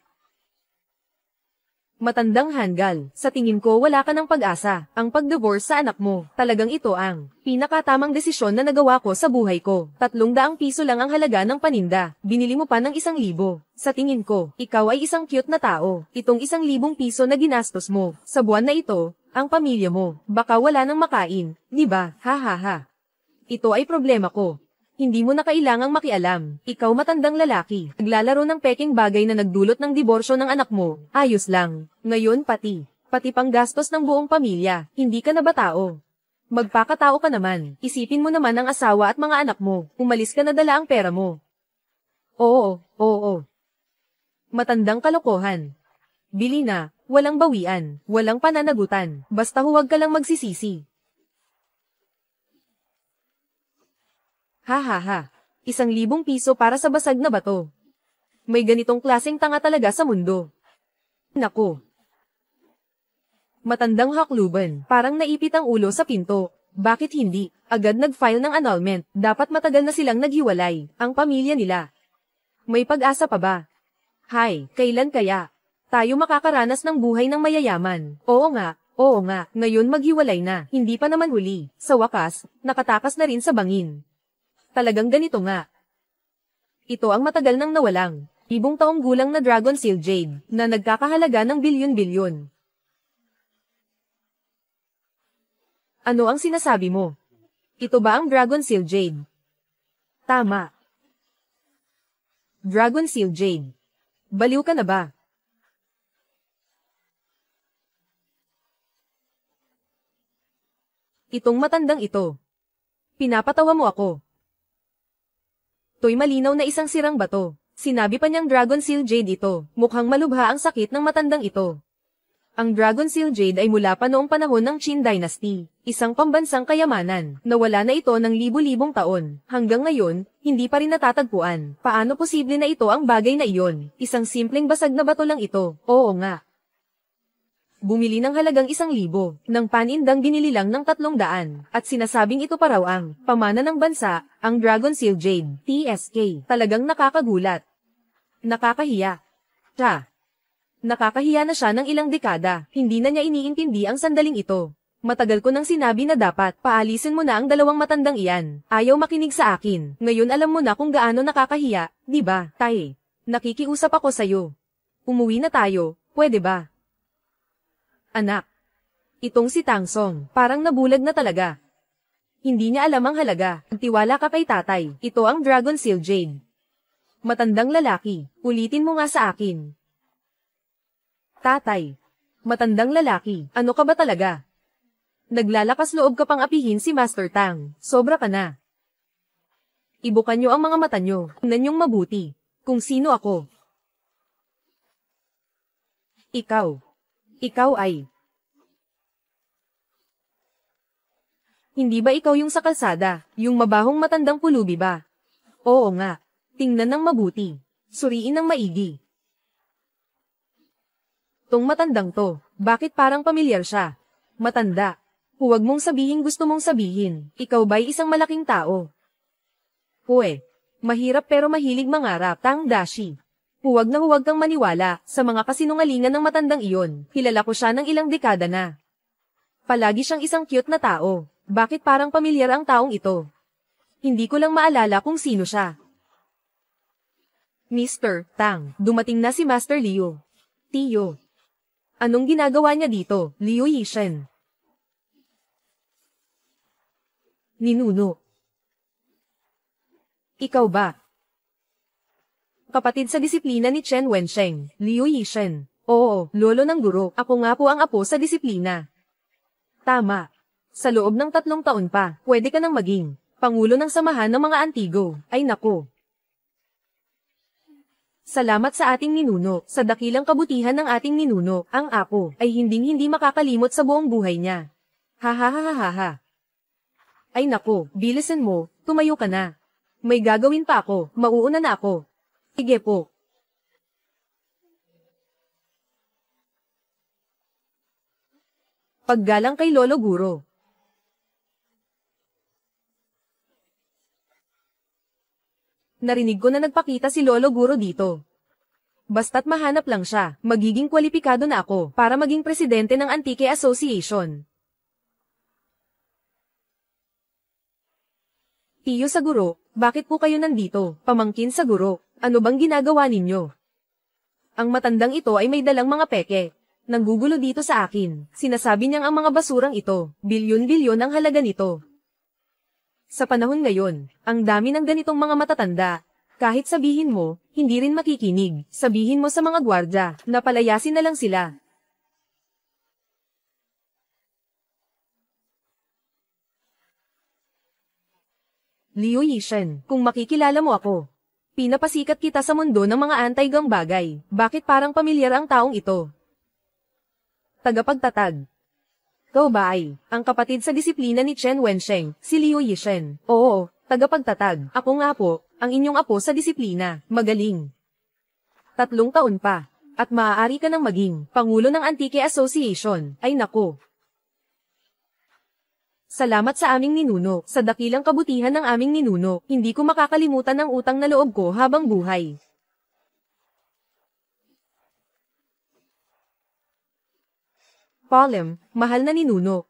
Matandang hanggal, sa tingin ko wala ka ng pag-asa. Ang pag-divorce sa anak mo, talagang ito ang pinakatamang desisyon na nagawa ko sa buhay ko. 300 piso lang ang halaga ng paninda. Binili mo pa ng 1,000. Sa tingin ko, ikaw ay isang cute na tao. Itong 1,000 piso na ginastos mo, sa buwan na ito, ang pamilya mo, baka wala nang makain, di ba? Ha ha ha. Ito ay problema ko. Hindi mo na kailangang makialam. Ikaw matandang lalaki, naglalaro ng peking bagay na nagdulot ng diborsyo ng anak mo. Ayos lang. Ngayon pati pang gastos ng buong pamilya. Hindi ka na ba tao? Magpakatao ka naman. Isipin mo naman ang asawa at mga anak mo. Umalis ka na dala ang pera mo. Oo. Matandang kalokohan. Bili na, walang bawian, walang pananagutan. Basta huwag ka lang magsisisi. Ha. 1,000 piso para sa basag na bato. May ganitong klaseng tanga talaga sa mundo. Naku. Matandang hakluban, parang naipit ang ulo sa pinto. Bakit hindi? Agad nag-file ng annulment. Dapat matagal na silang naghiwalay, ang pamilya nila. May pag-asa pa ba? Hay, kailan kaya? Tayo makakaranas ng buhay ng mayayaman. Oo nga. Ngayon maghiwalay na. Hindi pa naman huli. Sa wakas, nakatakas na rin sa bangin. Talagang ganito nga. Ito ang matagal nang nawalang, 1,000 taong gulang na Dragon Seal Jade, na nagkakahalaga ng bilyon-bilyon. Ano ang sinasabi mo? Ito ba ang Dragon Seal Jade? Tama. Dragon Seal Jade. Baliw ka na ba? Itong matandang ito. Pinapatawa mo ako. To'y malinaw na isang sirang bato. Sinabi pa niyang Dragon Seal Jade ito. Mukhang malubha ang sakit ng matandang ito. Ang Dragon Seal Jade ay mula pa noong panahon ng Qin Dynasty. Isang pambansang kayamanan. Nawala na ito ng libu-libong taon. Hanggang ngayon, hindi pa rin natatagpuan. Paano posible na ito ang bagay na iyon? Isang simpleng basag na bato lang ito. Oo nga. Bumili ng halagang 1,000, ng panindang binili lang ng 300, at sinasabing ito pa raw ang pamana ng bansa, ang Dragon Seal Jade, TSK. Talagang nakakagulat. Nakakahiya. Nakakahiya na siya ng ilang dekada, hindi na niya iniintindi ang sandaling ito. Matagal ko nang sinabi na dapat paalisin mo na ang dalawang matandang iyan. Ayaw makinig sa akin. Ngayon alam mo na kung gaano nakakahiya, di ba, Tay? Nakikiusap ako sa'yo. Umuwi na tayo, pwede ba? Anak. Itong si Tangsong, parang nabulag na talaga. Hindi niya alam ang halaga. Tiwala ka kay tatay. Ito ang Dragon Seal Jade. Matandang lalaki, ulitin mo nga sa akin. Tatay. Matandang lalaki, ano ka ba talaga? Naglalakas loob ka pang apihin si Master Tang. Sobra ka na. Ibukan niyo ang mga mata niyo. Tingnan niyong mabuti. Kung sino ako. Ikaw ay. Hindi ba ikaw yung sa kalsada, yung mabahong matandang pulubi ba? Oo nga. Tingnan ng mabuti. Suriin ng maigi. Tong matandang to, bakit parang pamilyar siya? Matanda. Huwag mong sabihin gusto mong sabihin, ikaw ba'y isang malaking tao? Mahirap pero mahilig mangarap, Tang Dashi. Huwag na huwag kang maniwala sa mga kasinungalingan ng matandang iyon. Kilala ko siya ng ilang dekada na. Palagi siyang isang cute na tao. Bakit parang pamilyar ang taong ito? Hindi ko lang maalala kung sino siya. Mr. Tang, dumating na si Master Liu. Tiyo. Anong ginagawa niya dito, Liu Yishen? Ninuno. Ikaw ba? Kapatid sa disiplina ni Chen Wensheng, Liu Yishen. Oo, lolo ng guro. Ako nga po ang apo sa disiplina. Tama. Sa loob ng 3 taon pa, pwede ka nang maging pangulo ng samahan ng mga Antigo. Ay nako. Salamat sa ating ninuno. Sa dakilang kabutihan ng ating ninuno, ang apo ay hinding-hindi makakalimot sa buong buhay niya. Ha. Ay nako, bilisan mo, tumayo ka na. May gagawin pa ako, mauuna na ako. Sige po. Paggalang kay Lolo Guro. Narinig ko na nagpakita si Lolo Guro dito. Basta't mahanap lang siya, magiging kwalipikado na ako para maging presidente ng Antique Association. Tiyo sa guro, bakit po kayo nandito? Pamangkin sa guro, ano bang ginagawa ninyo? Ang matandang ito ay may dalang mga peke. Nanggugulo dito sa akin. Sinasabi niyang ang mga basurang ito, bilyon-bilyon ang halaga nito. Sa panahon ngayon, ang dami ng ganitong mga matatanda. Kahit sabihin mo, hindi rin makikinig. Sabihin mo sa mga gwardya, na palayasin na lang sila. Liu Yishen, kung makikilala mo ako. Pinapasikat kita sa mundo ng mga anti-gang bagay. Bakit parang pamilyar ang taong ito? Tagapagtatag. Kau ba ay, ang kapatid sa disiplina ni Chen Wensheng, si Liu Yishen? Oo, tagapagtatag. Ako nga po, ang inyong apo sa disiplina. Magaling. 3 taon pa. At maaari ka nang maging Pangulo ng Antique Association. Ay nako. Salamat sa aming ninuno. Sa dakilang kabutihan ng aming ninuno, hindi ko makakalimutan ang utang na loob ko habang buhay. Palem, mahal na ninuno.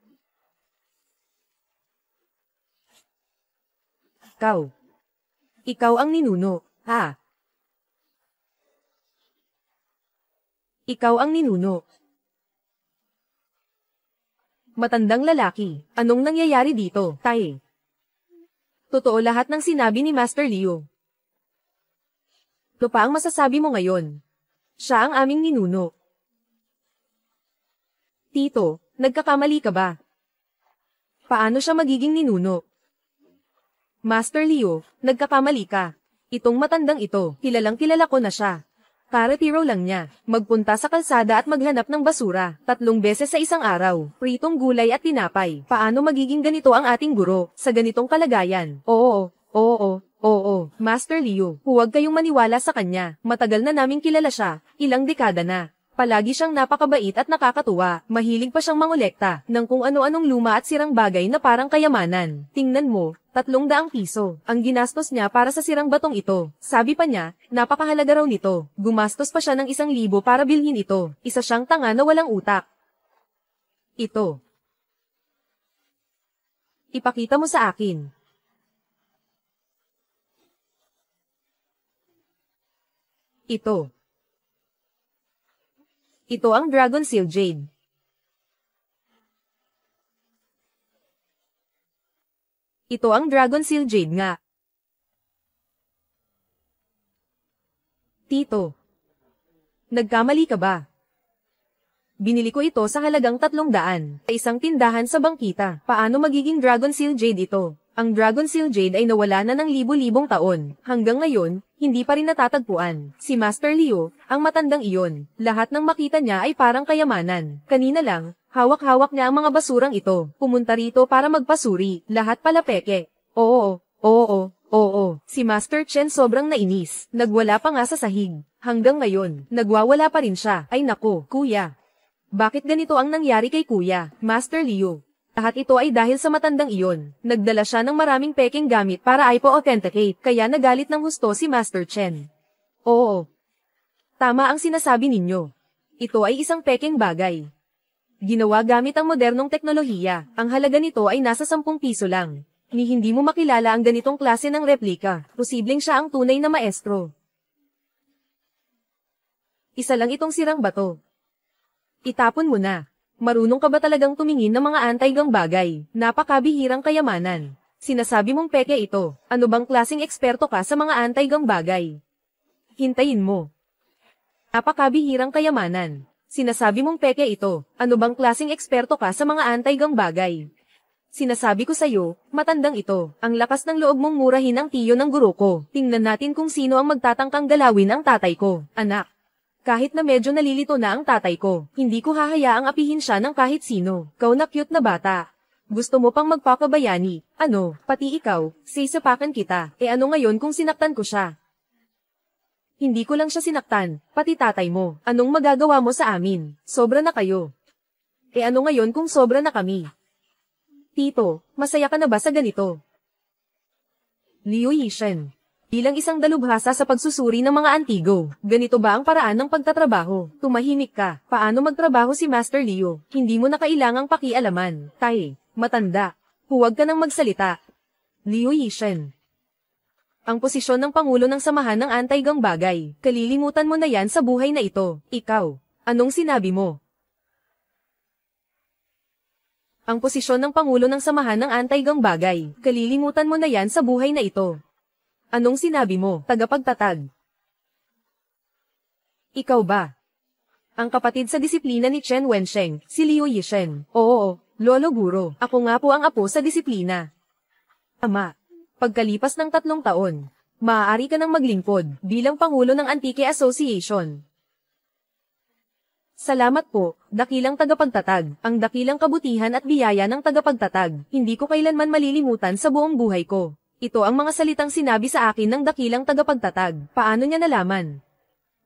Ikaw ang ninuno, ha? Ikaw ang ninuno. Matandang lalaki, anong nangyayari dito, tay? Totoo lahat ng sinabi ni Master Liu. Ito pa ang masasabi mo ngayon. Siya ang aming ninuno. Tito, nagkakamali ka ba? Paano siya magiging ninuno? Master Liu, nagkakamali ka. Itong matandang ito, kilalang kilala ko na siya. Karetiro lang niya, magpunta sa kalsada at maghanap ng basura, 3 beses sa isang araw, pritong gulay at tinapay. Paano magiging ganito ang ating guro, sa ganitong kalagayan? Oo, Master Liu, huwag kayong maniwala sa kanya, matagal na naming kilala siya, ilang dekada na. Palagi siyang napakabait at nakakatuwa, mahilig pa siyang mangolekta ng kung ano-anong luma at sirang bagay na parang kayamanan. Tingnan mo, 300 piso, ang ginastos niya para sa sirang batong ito. Sabi pa niya, napakahalaga raw nito. Gumastos pa siya ng 1,000 para bilhin ito. Isa siyang tanga na walang utak. Ito. Ipakita mo sa akin. Ito. Ito ang Dragon Seal Jade. Ito ang Dragon Seal Jade nga. Tito. Nagkamali ka ba? Binili ko ito sa halagang 300 sa isang tindahan sa bangkita. Paano magiging Dragon Seal Jade ito? Ang Dragon Seal Jade ay nawala na ng libo-libong taon. Hanggang ngayon, hindi pa rin natatagpuan. Si Master Liu, ang matandang iyon, lahat ng makita niya ay parang kayamanan. Kanina lang, hawak-hawak niya ang mga basurang ito. Pumunta rito para magpasuri, lahat pala peke. Oo. Si Master Chen sobrang nainis. Nagwala pa nga sa sahig. Hanggang ngayon, nagwawala pa rin siya. Ay nako, kuya. Bakit ganito ang nangyari kay kuya, Master Liu? Lahat ito ay dahil sa matandang iyon. Nagdala siya ng maraming peking gamit para ipo-authenticate, kaya nagalit ng husto si Master Chen. Oo. Tama ang sinasabi ninyo. Ito ay isang peking bagay. Ginawa gamit ang modernong teknolohiya. Ang halaga nito ay nasa 10 piso lang. Ni hindi mo makilala ang ganitong klase ng replika. Posibleng siya ang tunay na maestro. Isa lang itong sirang bato. Itapon mo na. Marunong ka ba talagang tumingin ng mga anti-gang bagay? Napakabihirang kayamanan. Sinasabi mong peke ito. Ano bang klaseng eksperto ka sa mga anti-gang bagay? Hintayin mo. Napakabihirang kayamanan. Sinasabi mong peke ito. Ano bang klaseng eksperto ka sa mga anti-gang bagay? Sinasabi ko sa'yo, matandang ito. Ang lakas ng loob mong murahin ang tiyo ng guro ko. Tingnan natin kung sino ang magtatangkang galawin ang tatay ko. Anak. Kahit na medyo nalilito na ang tatay ko, hindi ko hahayaang apihin siya ng kahit sino. Kau na cute na bata. Gusto mo pang magpapabayani. Ano, pati ikaw, sisapakan kita. Ano ngayon kung sinaktan ko siya? Hindi ko lang siya sinaktan, pati tatay mo. Anong magagawa mo sa amin? Sobra na kayo. Ano ngayon kung sobra na kami? Tito, masaya ka na ba sa ganito? Liu Yishen. Bilang isang dalubhasa sa pagsusuri ng mga antigo, ganito ba ang paraan ng pagtatrabaho? Tumahimik ka. Paano magtrabaho si Master Liu? Hindi mo na kailangang pakialaman. Tay, matanda. Huwag ka nang magsalita. Liu Yishen. Ang posisyon ng Pangulo ng Samahan ng Anti-Gang Bagay. Kalilimutan mo na yan sa buhay na ito. Ikaw, anong sinabi mo? Ang posisyon ng Pangulo ng Samahan ng Anti-Gang Bagay. Kalilimutan mo na yan sa buhay na ito. Anong sinabi mo, tagapagtatag? Ikaw ba? Ang kapatid sa disiplina ni Chen Wensheng, si Liu Yishen. Oo, Lolo Guro. Ako nga po ang apo sa disiplina. Ama, pagkalipas ng 3 taon, maaari ka nang maglingkod bilang Pangulo ng Antique Association. Salamat po, dakilang tagapagtatag, ang dakilang kabutihan at biyaya ng tagapagtatag. Hindi ko kailanman malilimutan sa buong buhay ko. Ito ang mga salitang sinabi sa akin ng dakilang tagapagtatag. Paano niya nalaman?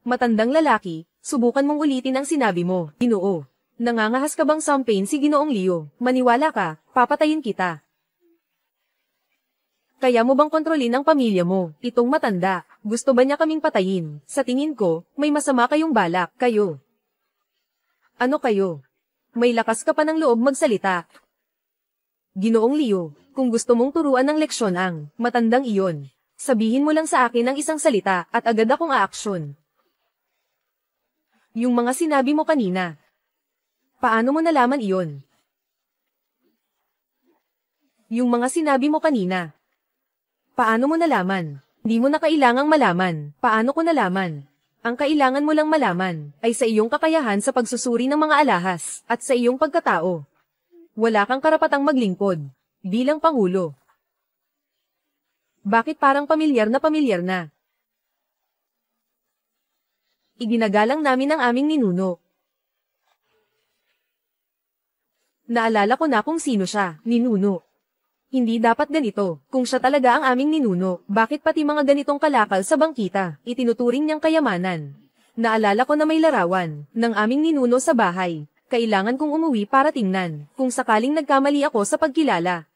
Matandang lalaki, subukan mong ulitin ang sinabi mo. Ginoo, nangangahas ka bang champagne si Ginoong Liu? Maniwala ka, papatayin kita. Kaya mo bang kontrolin ang pamilya mo? Itong matanda, gusto ba niya kaming patayin? Sa tingin ko, may masama kayong balak, kayo. Ano kayo? May lakas ka pa ng loob magsalita. Ginoong Liu, kung gusto mong turuan ng leksyon ang matandang iyon, sabihin mo lang sa akin ang isang salita at agad akong aaksyon. Yung mga sinabi mo kanina. Paano mo nalaman iyon? Yung mga sinabi mo kanina. Paano mo nalaman? Hindi mo na kailangang malaman. Paano ko nalaman? Ang kailangan mo lang malaman ay sa iyong kakayahan sa pagsusuri ng mga alahas at sa iyong pagkatao. Wala kang karapatang maglingkod bilang Pangulo. Bakit parang pamilyar na? Iginagalang namin ang aming ninuno. Naalala ko na kung sino siya, ninuno. Hindi dapat ganito. Kung siya talaga ang aming ninuno, bakit pati mga ganitong kalakal sa bangkita, itinuturing niyang kayamanan? Naalala ko na may larawan ng aming ninuno sa bahay. Kailangan kong umuwi para tingnan kung sakaling nagkamali ako sa pagkilala.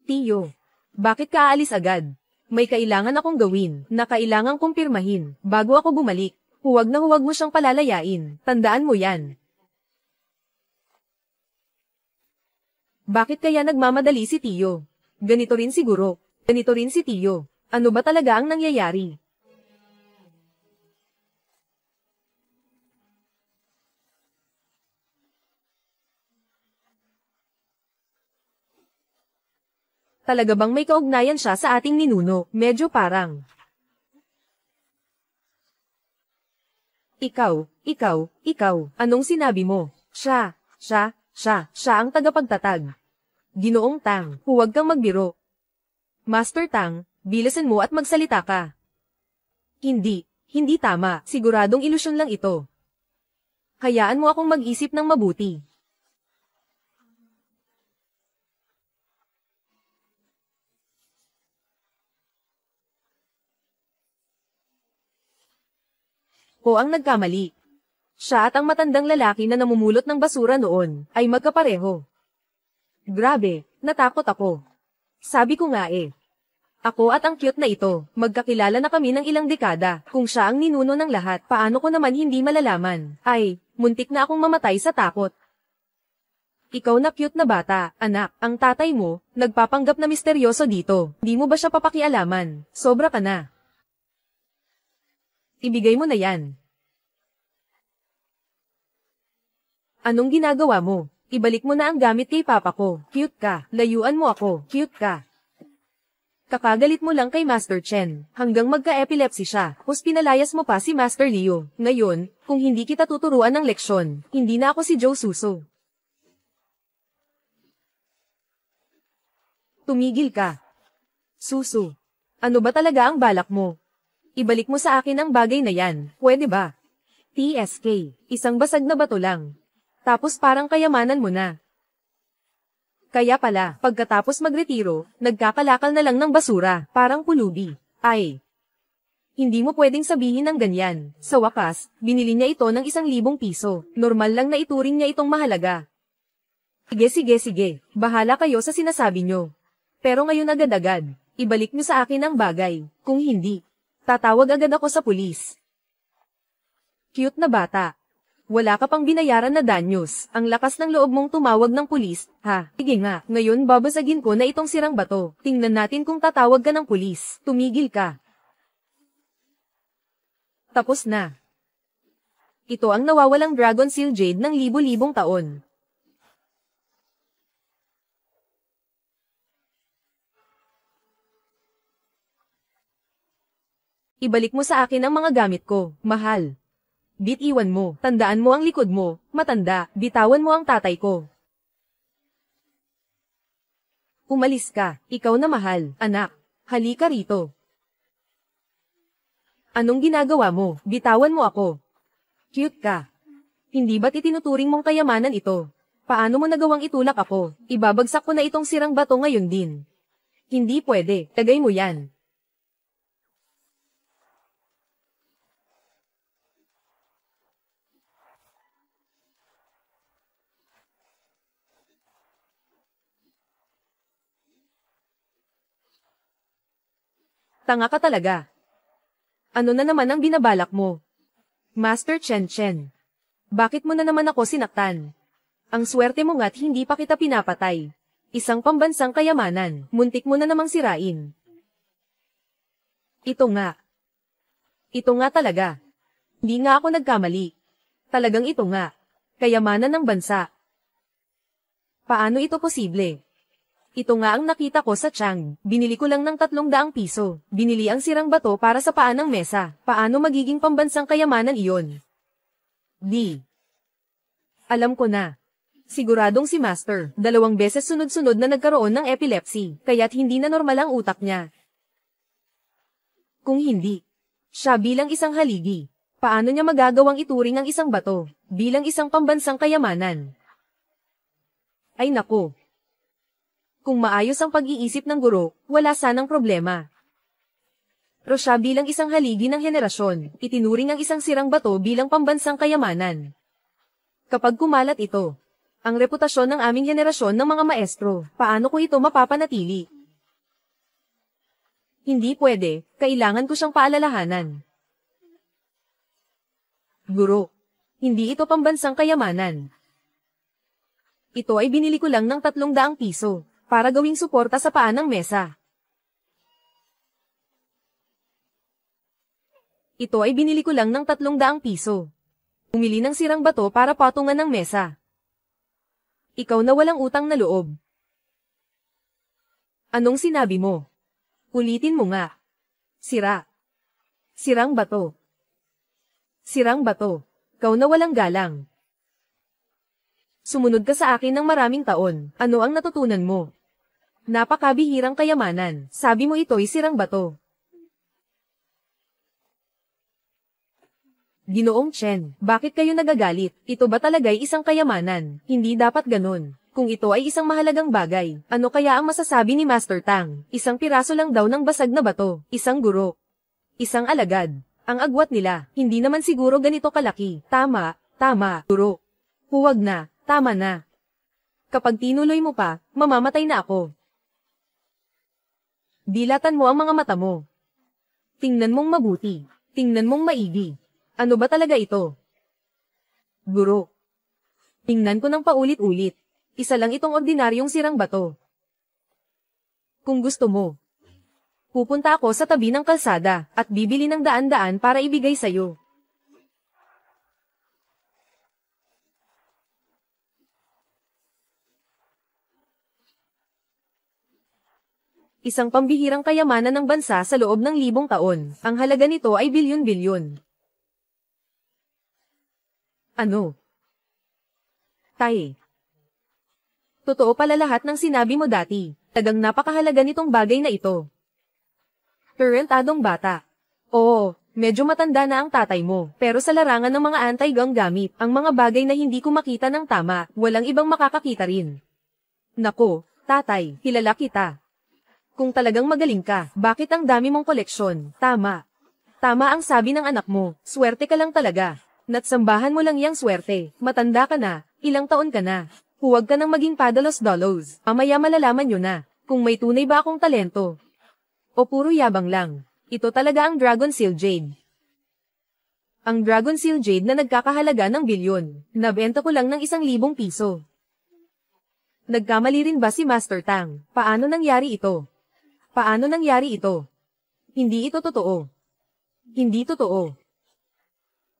Tiyo, bakit ka aalis agad? May kailangan akong gawin na kailangang kong pirmahin bago ako bumalik. Huwag na huwag mo siyang palalayain. Tandaan mo yan. Bakit kaya nagmamadali si Tiyo? Ganito rin siguro. Ganito rin si Tiyo. Ano ba talaga ang nangyayari? Talaga bang may kaugnayan siya sa ating ninuno? Medyo parang. Ikaw, anong sinabi mo? Siya ang tagapagtatag. Ginoong Tang, huwag kang magbiro. Master Tang, bilisan mo at magsalita ka. Hindi tama, siguradong ilusyon lang ito. Hayaan mo akong mag-isip ng mabuti. Ko ang nagkamali. Siya at ang matandang lalaki na namumulot ng basura noon ay magkapareho. Grabe, natakot ako. Sabi ko nga Ako at ang cute na ito, magkakilala na kami ng ilang dekada. Kung siya ang ninuno ng lahat, paano ko naman hindi malalaman? Ay, muntik na akong mamatay sa takot. Ikaw na cute na bata, anak, ang tatay mo, nagpapanggap na misteryoso dito. Di mo ba siya papakialaman? Sobra ka na. Ibigay mo na yan. Anong ginagawa mo? Ibalik mo na ang gamit kay papa ko. Cute ka. Layuan mo ako. Cute ka. Kakagalit mo lang kay Master Chen, hanggang magka-epilepsy siya. Tapos pinalayas mo pa si Master Liu. Ngayon, kung hindi kita tuturuan ng leksyon, hindi na ako si Joe Suso. Tumigil ka. Suso. Ano ba talaga ang balak mo? Ibalik mo sa akin ang bagay na yan, pwede ba? TSK, isang basag na bato lang. Tapos parang kayamanan mo na. Kaya pala, pagkatapos magretiro, nagkakalakal na lang ng basura, parang pulubi. Ay. Hindi mo pwedeng sabihin ng ganyan. Sa wakas, binili niya ito ng 1,000 piso. Normal lang na ituring niya itong mahalaga. Sige. Bahala kayo sa sinasabi nyo. Pero ngayon agad-agad, ibalik niyo sa akin ang bagay. Kung hindi, tatawag agad ako sa pulis. Cute na bata. Wala ka pang binayaran na danyos. Ang lakas ng loob mong tumawag ng pulis, ha? Sige nga, ngayon babasagin ko na itong sirang bato. Tingnan natin kung tatawag ka ng pulis. Tumigil ka. Tapos na. Ito ang nawawalang Dragon Seal Jade ng libo-libong taon. Ibalik mo sa akin ang mga gamit ko, mahal. Bitiwan mo, tandaan mo ang likod mo, matanda, bitawan mo ang tatay ko. Umalis ka, ikaw na mahal, anak, halika rito. Anong ginagawa mo? Bitawan mo ako. Cute ka. Hindi ba't itinuturing mong kayamanan ito? Paano mo nagawang itulak ako? Ibabagsak ko na itong sirang bato ngayon din. Hindi pwede, tagay mo yan. Tanga ka talaga. Ano na naman ang binabalak mo? Master Chen Chen. Bakit mo na naman ako sinaktan? Ang swerte mo nga't hindi pa kita pinapatay. Isang pambansang kayamanan, muntik mo na namang sirain. Ito nga. Ito nga talaga. Hindi nga ako nagkamali. Talagang ito nga. Kayamanan ng bansa. Paano ito posible? Ito nga ang nakita ko sa Chang. Binili ko lang ng 300 piso. Binili ang sirang bato para sa paan ng mesa. Paano magiging pambansang kayamanan iyon? Alam ko na. Siguradong si Master. 2 beses sunod-sunod na nagkaroon ng epilepsy. Kaya't hindi na normal ang utak niya. Kung hindi, siya bilang isang haligi. Paano niya magagawang ituring ang isang bato bilang isang pambansang kayamanan? Ay naku. Kung maayos ang pag-iisip ng guro, wala sanang problema. Pero siya bilang isang haligi ng henerasyon, itinuring ang isang sirang bato bilang pambansang kayamanan. Kapag kumalat ito, ang reputasyon ng aming henerasyon ng mga maestro, paano ko ito mapapanatili? Hindi pwede, kailangan ko siyang paalalahanan. Guro, hindi ito pambansang kayamanan. Ito ay binili ko lang ng 300 piso. Para gawing suporta sa paan ng mesa. Ito ay binili ko lang ng 300 piso. Bumili ng sirang bato para patungan ng mesa. Ikaw na walang utang na loob. Anong sinabi mo? Ulitin mo nga. Sira. Sirang bato. Sirang bato. Ikaw na walang galang. Sumunod ka sa akin ng maraming taon. Ano ang natutunan mo? Napakabihirang kayamanan. Sabi mo ito'y sirang bato. Ginoong Chen, bakit kayo nagagalit? Ito ba talaga'y isang kayamanan? Hindi dapat ganun. Kung ito ay isang mahalagang bagay, ano kaya ang masasabi ni Master Tang? Isang piraso lang daw ng basag na bato. Isang guro. Isang alagad. Ang agwat nila, hindi naman siguro ganito kalaki. Tama, guro. Huwag na, tama na. Kapag tinuloy mo pa, mamamatay na ako. Dilatan mo ang mga mata mo. Tingnan mong mabuti. Tingnan mong maigi. Ano ba talaga ito? Guro. Tingnan ko ng paulit-ulit. Isa lang itong ordinaryong sirang bato. Kung gusto mo, pupunta ako sa tabi ng kalsada at bibili ng daan-daan para ibigay sa'yo. Isang pambihirang kayamanan ng bansa sa loob ng 1,000 taon. Ang halaga nito ay bilyon-bilyon. Ano? Tay. Totoo pala lahat ng sinabi mo dati. Tagang napakahalaga nitong bagay na ito. Parentadong bata. Oo, medyo matanda na ang tatay mo. Pero sa larangan ng mga anti-gang gamit, ang mga bagay na hindi ko makita ng tama, walang ibang makakakita rin. Nako, tatay, kilala kita. Kung talagang magaling ka, bakit ang dami mong koleksyon? Tama. Tama ang sabi ng anak mo, swerte ka lang talaga. Natsambahan mo lang yang swerte, matanda ka na, ilang taon ka na. Huwag ka nang maging padalos-dalos, mamaya malalaman nyo na, kung may tunay ba akong talento. O puro yabang lang. Ito talaga ang Dragon Seal Jade. Ang Dragon Seal Jade na nagkakahalaga ng bilyon, nabenta ko lang ng 1,000 piso. Nagkamali rin ba si Master Tang? Paano nangyari ito? Paano nangyari ito? Hindi ito totoo. Hindi totoo.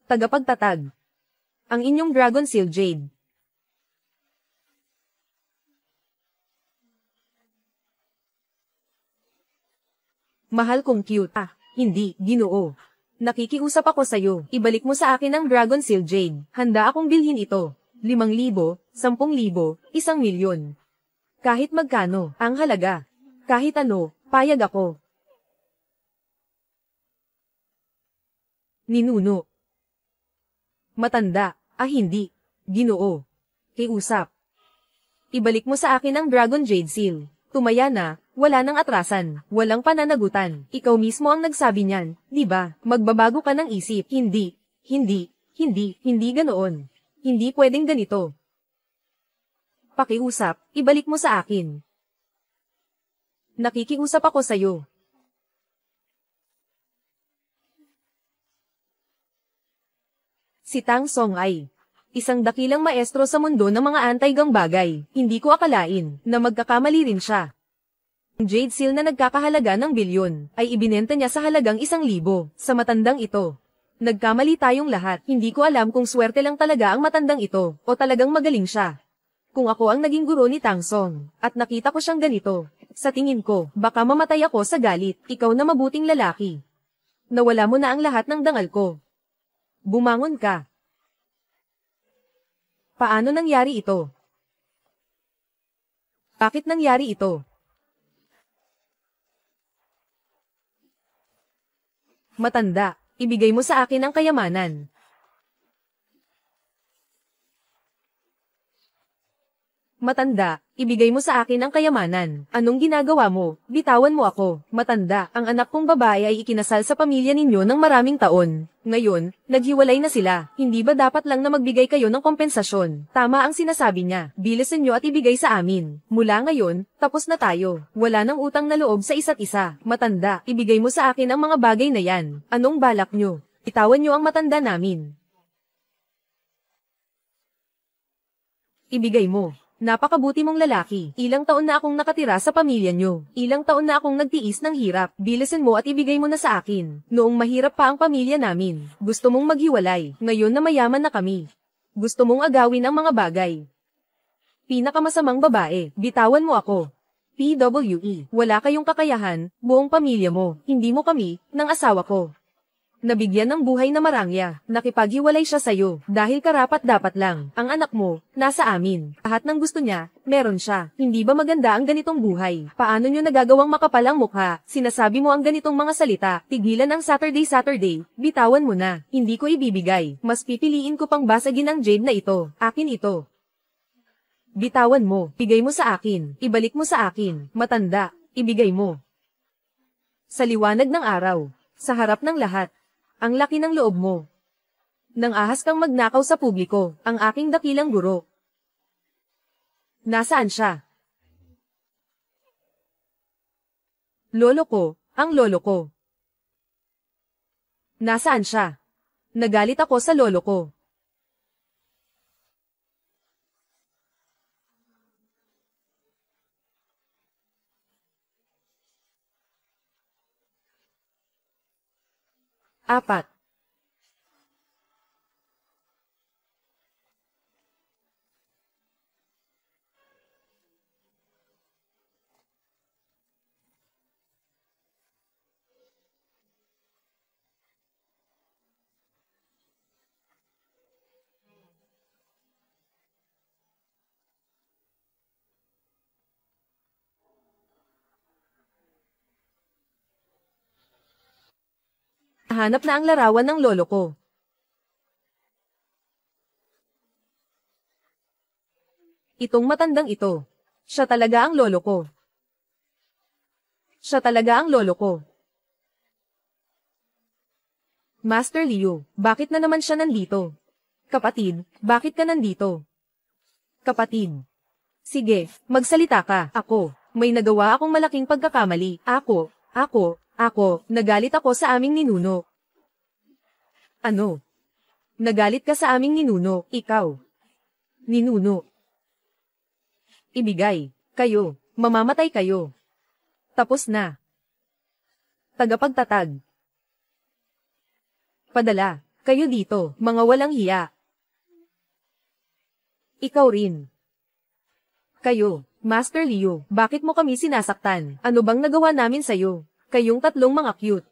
Tagapagtatag. Ang inyong Dragon Seal Jade. Mahal kong cute. Hindi, Ginoo. Nakikiusap ako sa'yo. Ibalik mo sa akin ang Dragon Seal Jade. Handa akong bilhin ito. 5,000, 10,000, 1,000,000. Kahit magkano, ang halaga. Kahit ano, payag ako. Ninuno. Matanda, hindi. Ginoo. Kiusap. Ibalik mo sa akin ang Dragon Jade Seal. Tumaya na, wala nang atrasan, walang pananagutan. Ikaw mismo ang nagsabi niyan, di ba? Magbabago ka ng isip. Hindi, hindi ganoon. Hindi pwedeng ganito. Pakiusap, ibalik mo sa akin. Nakikiusap ako sa'yo. Si Tang Song ay isang dakilang maestro sa mundo ng mga anti-gang bagay. Hindi ko akalain na magkakamali rin siya. Ang Jade Seal na nagkakahalaga ng bilyon ay ibinenta niya sa halagang 1,000 sa matandang ito. Nagkamali tayong lahat. Hindi ko alam kung swerte lang talaga ang matandang ito o talagang magaling siya. Kung ako ang naging guro ni Tang Song at nakita ko siyang ganito, sa tingin ko, baka mamatay ako sa galit. Ikaw na mabuting lalaki. Nawala mo na ang lahat ng dangal ko. Bumangon ka. Paano nangyari ito? Bakit nangyari ito? Matanda, ibigay mo sa akin ang kayamanan. Matanda, ibigay mo sa akin ang kayamanan. Anong ginagawa mo? Bitawan mo ako. Matanda, ang anak kong babae ay ikinasal sa pamilya ninyo ng maraming taon. Ngayon, naghiwalay na sila. Hindi ba dapat lang na magbigay kayo ng kompensasyon? Tama ang sinasabi niya. Bilisan niyo at ibigay sa amin. Mula ngayon, tapos na tayo. Wala nang utang na loob sa isa't isa. Matanda, ibigay mo sa akin ang mga bagay na yan. Anong balak niyo? Itawan niyo ang matanda namin. Ibigay mo. Napakabuti mong lalaki. Ilang taon na akong nakatira sa pamilya nyo. Ilang taon na akong nagtiis ng hirap. Bilisan mo at ibigay mo na sa akin. Noong mahirap pa ang pamilya namin. Gusto mong maghiwalay. Ngayon na mayaman na kami. Gusto mong agawin ang mga bagay. Pinakamasamang babae. Bitawan mo ako. PWE. Wala kayong kakayahan, buong pamilya mo. Hindi mo kami, ng asawa ko. Nabigyan ng buhay na marangya, nakipaghiwalay siya sa'yo, dahil karapat-dapat lang. Ang anak mo, nasa amin. Lahat ng gusto niya, meron siya. Hindi ba maganda ang ganitong buhay? Paano nyo nagagawang makapal ang mukha? Sinasabi mo ang ganitong mga salita, tigilan ang Saturday, bitawan mo na. Hindi ko ibibigay. Mas pipiliin ko pang basagin ang jade na ito. Akin ito. Bitawan mo, bigay mo sa akin, ibalik mo sa akin. Matanda, ibigay mo. Sa liwanag ng araw, sa harap ng lahat. Ang laki ng loob mo. Nang ahas kang magnakaw sa publiko, ang aking dakilang guro. Nasaan siya? Lolo ko, ang lolo ko. Nasaan siya? Nagalit ako sa lolo ko. Apat. Hanap na ang larawan ng lolo ko. Itong matandang ito. Siya talaga ang lolo ko. Siya talaga ang lolo ko. Master Liu, bakit na naman siya nandito? Kapatid, bakit ka nandito? Kapatid. Sige, magsalita ka. Ako, may nagawa akong malaking pagkakamali. Ako, nagalit ako sa aming ninuno. Ano? Nagalit ka sa aming ninuno, ikaw. Ninuno. Ibigay, kayo, mamamatay kayo. Tapos na. Tagapagtatag. Padala, kayo dito, mga walang hiya. Ikaw rin. Kayo, Master Liu, bakit mo kami sinasaktan? Ano bang nagawa namin sa'yo? Kayong tatlong mga cute.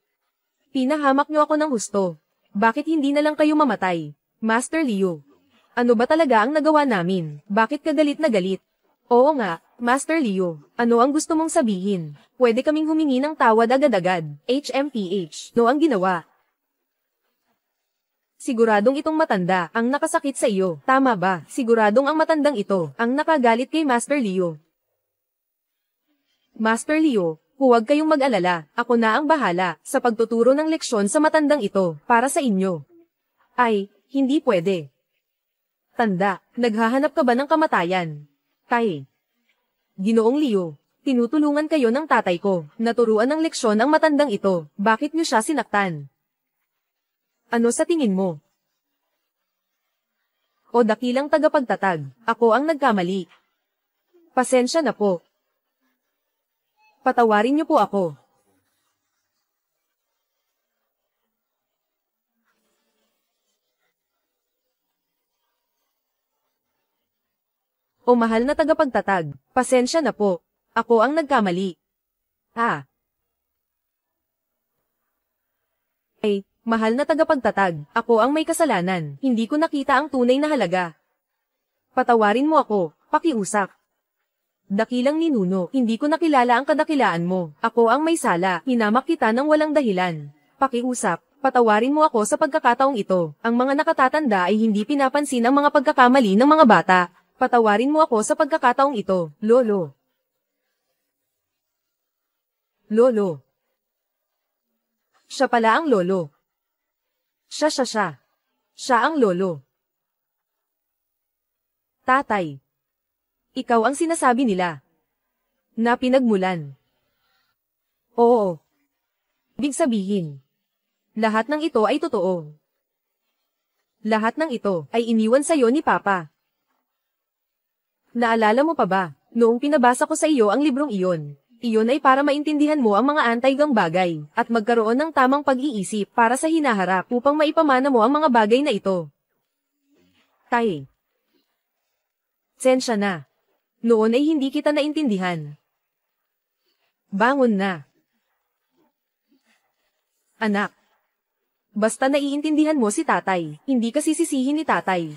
Pinahamak niyo ako ng husto. Bakit hindi na lang kayo mamatay? Master Liu. Ano ba talaga ang nagawa namin? Bakit ka galit na galit? Oo nga, Master Liu. Ano ang gusto mong sabihin? Pwede kaming humingi ng tawad agad-agad. HMPH. No ang ginawa. Siguradong itong matanda ang nakasakit sa iyo. Tama ba? Siguradong ang matandang ito ang nakagalit kay Master Liu. Master Liu, huwag kayong mag-alala. Ako na ang bahala sa pagtuturo ng leksyon sa matandang ito para sa inyo. Ay, hindi pwede. Tanda, naghahanap ka ba ng kamatayan? Tay. Ginoong Liu, tinutulungan kayo ng tatay ko. Naturuan ng leksyon ang matandang ito. Bakit niyo siya sinaktan? Ano sa tingin mo? O dakilang tagapagtatag, ako ang nagkamali. Pasensya na po. Patawarin niyo po ako. O mahal na tagapagtatag, pasensya na po. Ako ang nagkamali. Ay, mahal na tagapagtatag, ako ang may kasalanan. Hindi ko nakita ang tunay na halaga. Patawarin mo ako, pakiusap. Dakilang ninuno, hindi ko nakilala ang kadakilaan mo. Ako ang may sala, hinamak kita ng walang dahilan. Pakiusap, patawarin mo ako sa pagkakataong ito. Ang mga nakatatanda ay hindi pinapansin ang mga pagkakamali ng mga bata. Patawarin mo ako sa pagkakataong ito, Lolo. Lolo. Siya pala ang lolo. Siya. Siya ang lolo. Tatay. Ikaw ang sinasabi nila. Na pinagmulan. Oo. Ibig sabihin. Lahat ng ito ay totoo. Lahat ng ito ay iniwan sa'yo ni Papa. Naalala mo pa ba, noong pinabasa ko sa iyo ang librong iyon? Iyon ay para maintindihan mo ang mga anti-gang bagay, at magkaroon ng tamang pag-iisip para sa hinaharap upang maipamana mo ang mga bagay na ito. Tay. Sensya na. Noon ay hindi kita naintindihan. Bangon na. Anak. Basta naiintindihan mo si tatay, hindi ka sisisihin ni tatay.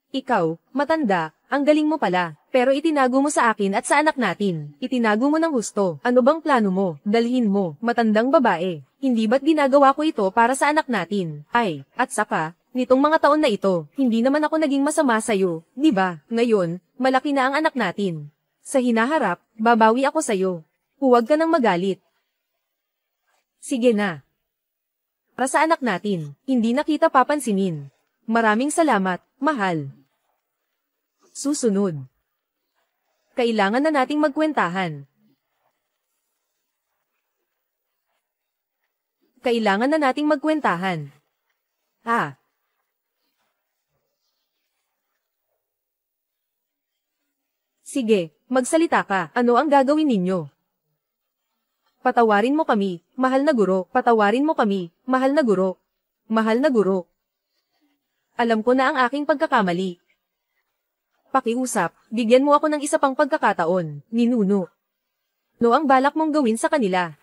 Ikaw, matanda, ang galing mo pala, pero itinago mo sa akin at sa anak natin. Itinago mo ng husto. Ano bang plano mo? Dalhin mo, matandang babae. Hindi ba't ginagawa ko ito para sa anak natin? Ay, at saka, nitong mga taon na ito, hindi naman ako naging masama sa'yo, di ba? Ngayon, malaki na ang anak natin. Sa hinaharap, babawi ako sa'yo. Huwag ka nang magalit. Sige na. Para sa anak natin, hindi na kita papansinin. Maraming salamat, mahal. Susunod. Kailangan na nating magkwentahan. Kailangan na nating magkwentahan. Sige, magsalita ka. Ano ang gagawin ninyo? Patawarin mo kami, mahal na guro. Patawarin mo kami, mahal na guro. Mahal na guro. Alam ko na ang aking pagkakamali. Pakiusap, bigyan mo ako ng isa pang pagkakataon, ninuno. No ang balak mong gawin sa kanila?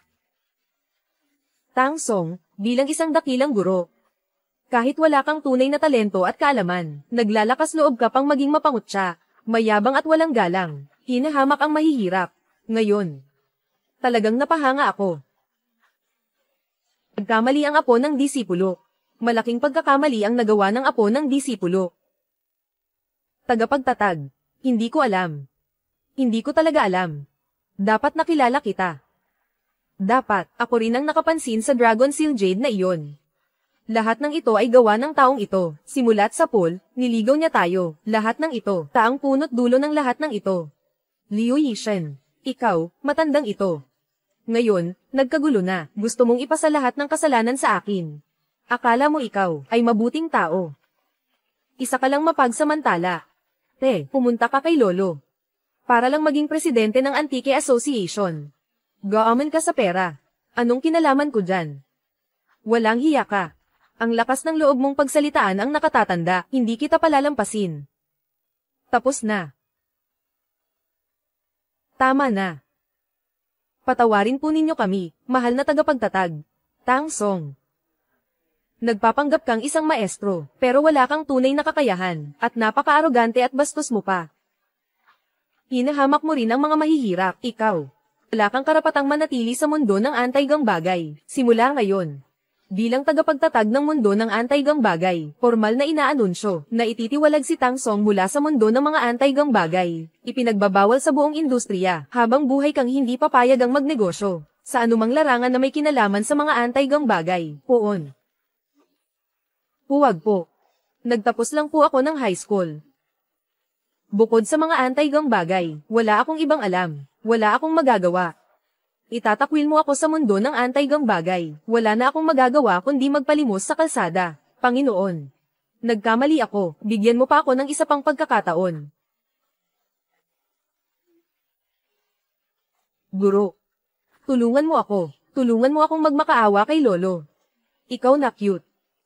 Tang Song, bilang isang dakilang guro. Kahit wala kang tunay na talento at kaalaman, naglalakas loob ka pang maging mapangutya, mayabang at walang galang, hinahamak ang mahihirap. Ngayon, talagang napahanga ako. Nagkamali ang apo ng disipulo. Malaking pagkakamali ang nagawa ng apo ng disipulo. Tagapagtatag. Hindi ko alam. Hindi ko talaga alam. Dapat nakilala kita. Dapat, ako rin ang nakapansin sa Dragon Seal Jade na iyon. Lahat ng ito ay gawa ng taong ito. Simulat sa pool, niligaw niya tayo. Lahat ng ito, taang punot dulo ng lahat ng ito. Liu Yishen, ikaw, matandang ito. Ngayon, nagkagulo na. Gusto mong ipasa lahat ng kasalanan sa akin. Akala mo ikaw ay mabuting tao. Isa ka lang mapagsamantala. Pumunta ka kay Lolo. Para lang maging presidente ng Antique Association. Gaaman ka sa pera. Anong kinalaman ko dyan? Walang hiya ka. Ang lakas ng loob mong pagsalitaan ang nakatatanda, hindi kita palalampasin. Tapos na. Tama na. Patawarin po ninyo kami, mahal na tagapagtatag. Tang Song. Nagpapanggap kang isang maestro, pero wala kang tunay na kakayahan, at napaka-arogante at bastos mo pa. Hinahamak mo rin ang mga mahihirap, ikaw. Wala kang karapatang manatili sa mundo ng anti-gang bagay, simula ngayon. Bilang tagapagtatag ng mundo ng anti-gang bagay, formal na inaanunsyo na ititiwalag si Tang Song mula sa mundo ng mga anti-gang bagay. Ipinagbabawal sa buong industriya, habang buhay kang hindi papayag ang magnegosyo, sa anumang larangan na may kinalaman sa mga anti-gang bagay, poon. Huwag po. Nagtapos lang po ako ng high school. Bukod sa mga anti-gang bagay, wala akong ibang alam, wala akong magagawa. Itatakwil mo ako sa mundo ng anti-gang bagay, wala na akong magagawa kundi magpalimos sa kalsada. Panginoon. Nagkamali ako, bigyan mo pa ako ng isa pang pagkakataon. Guro. Tulungan mo akong magmakaawa kay Lolo. Ikaw na cute.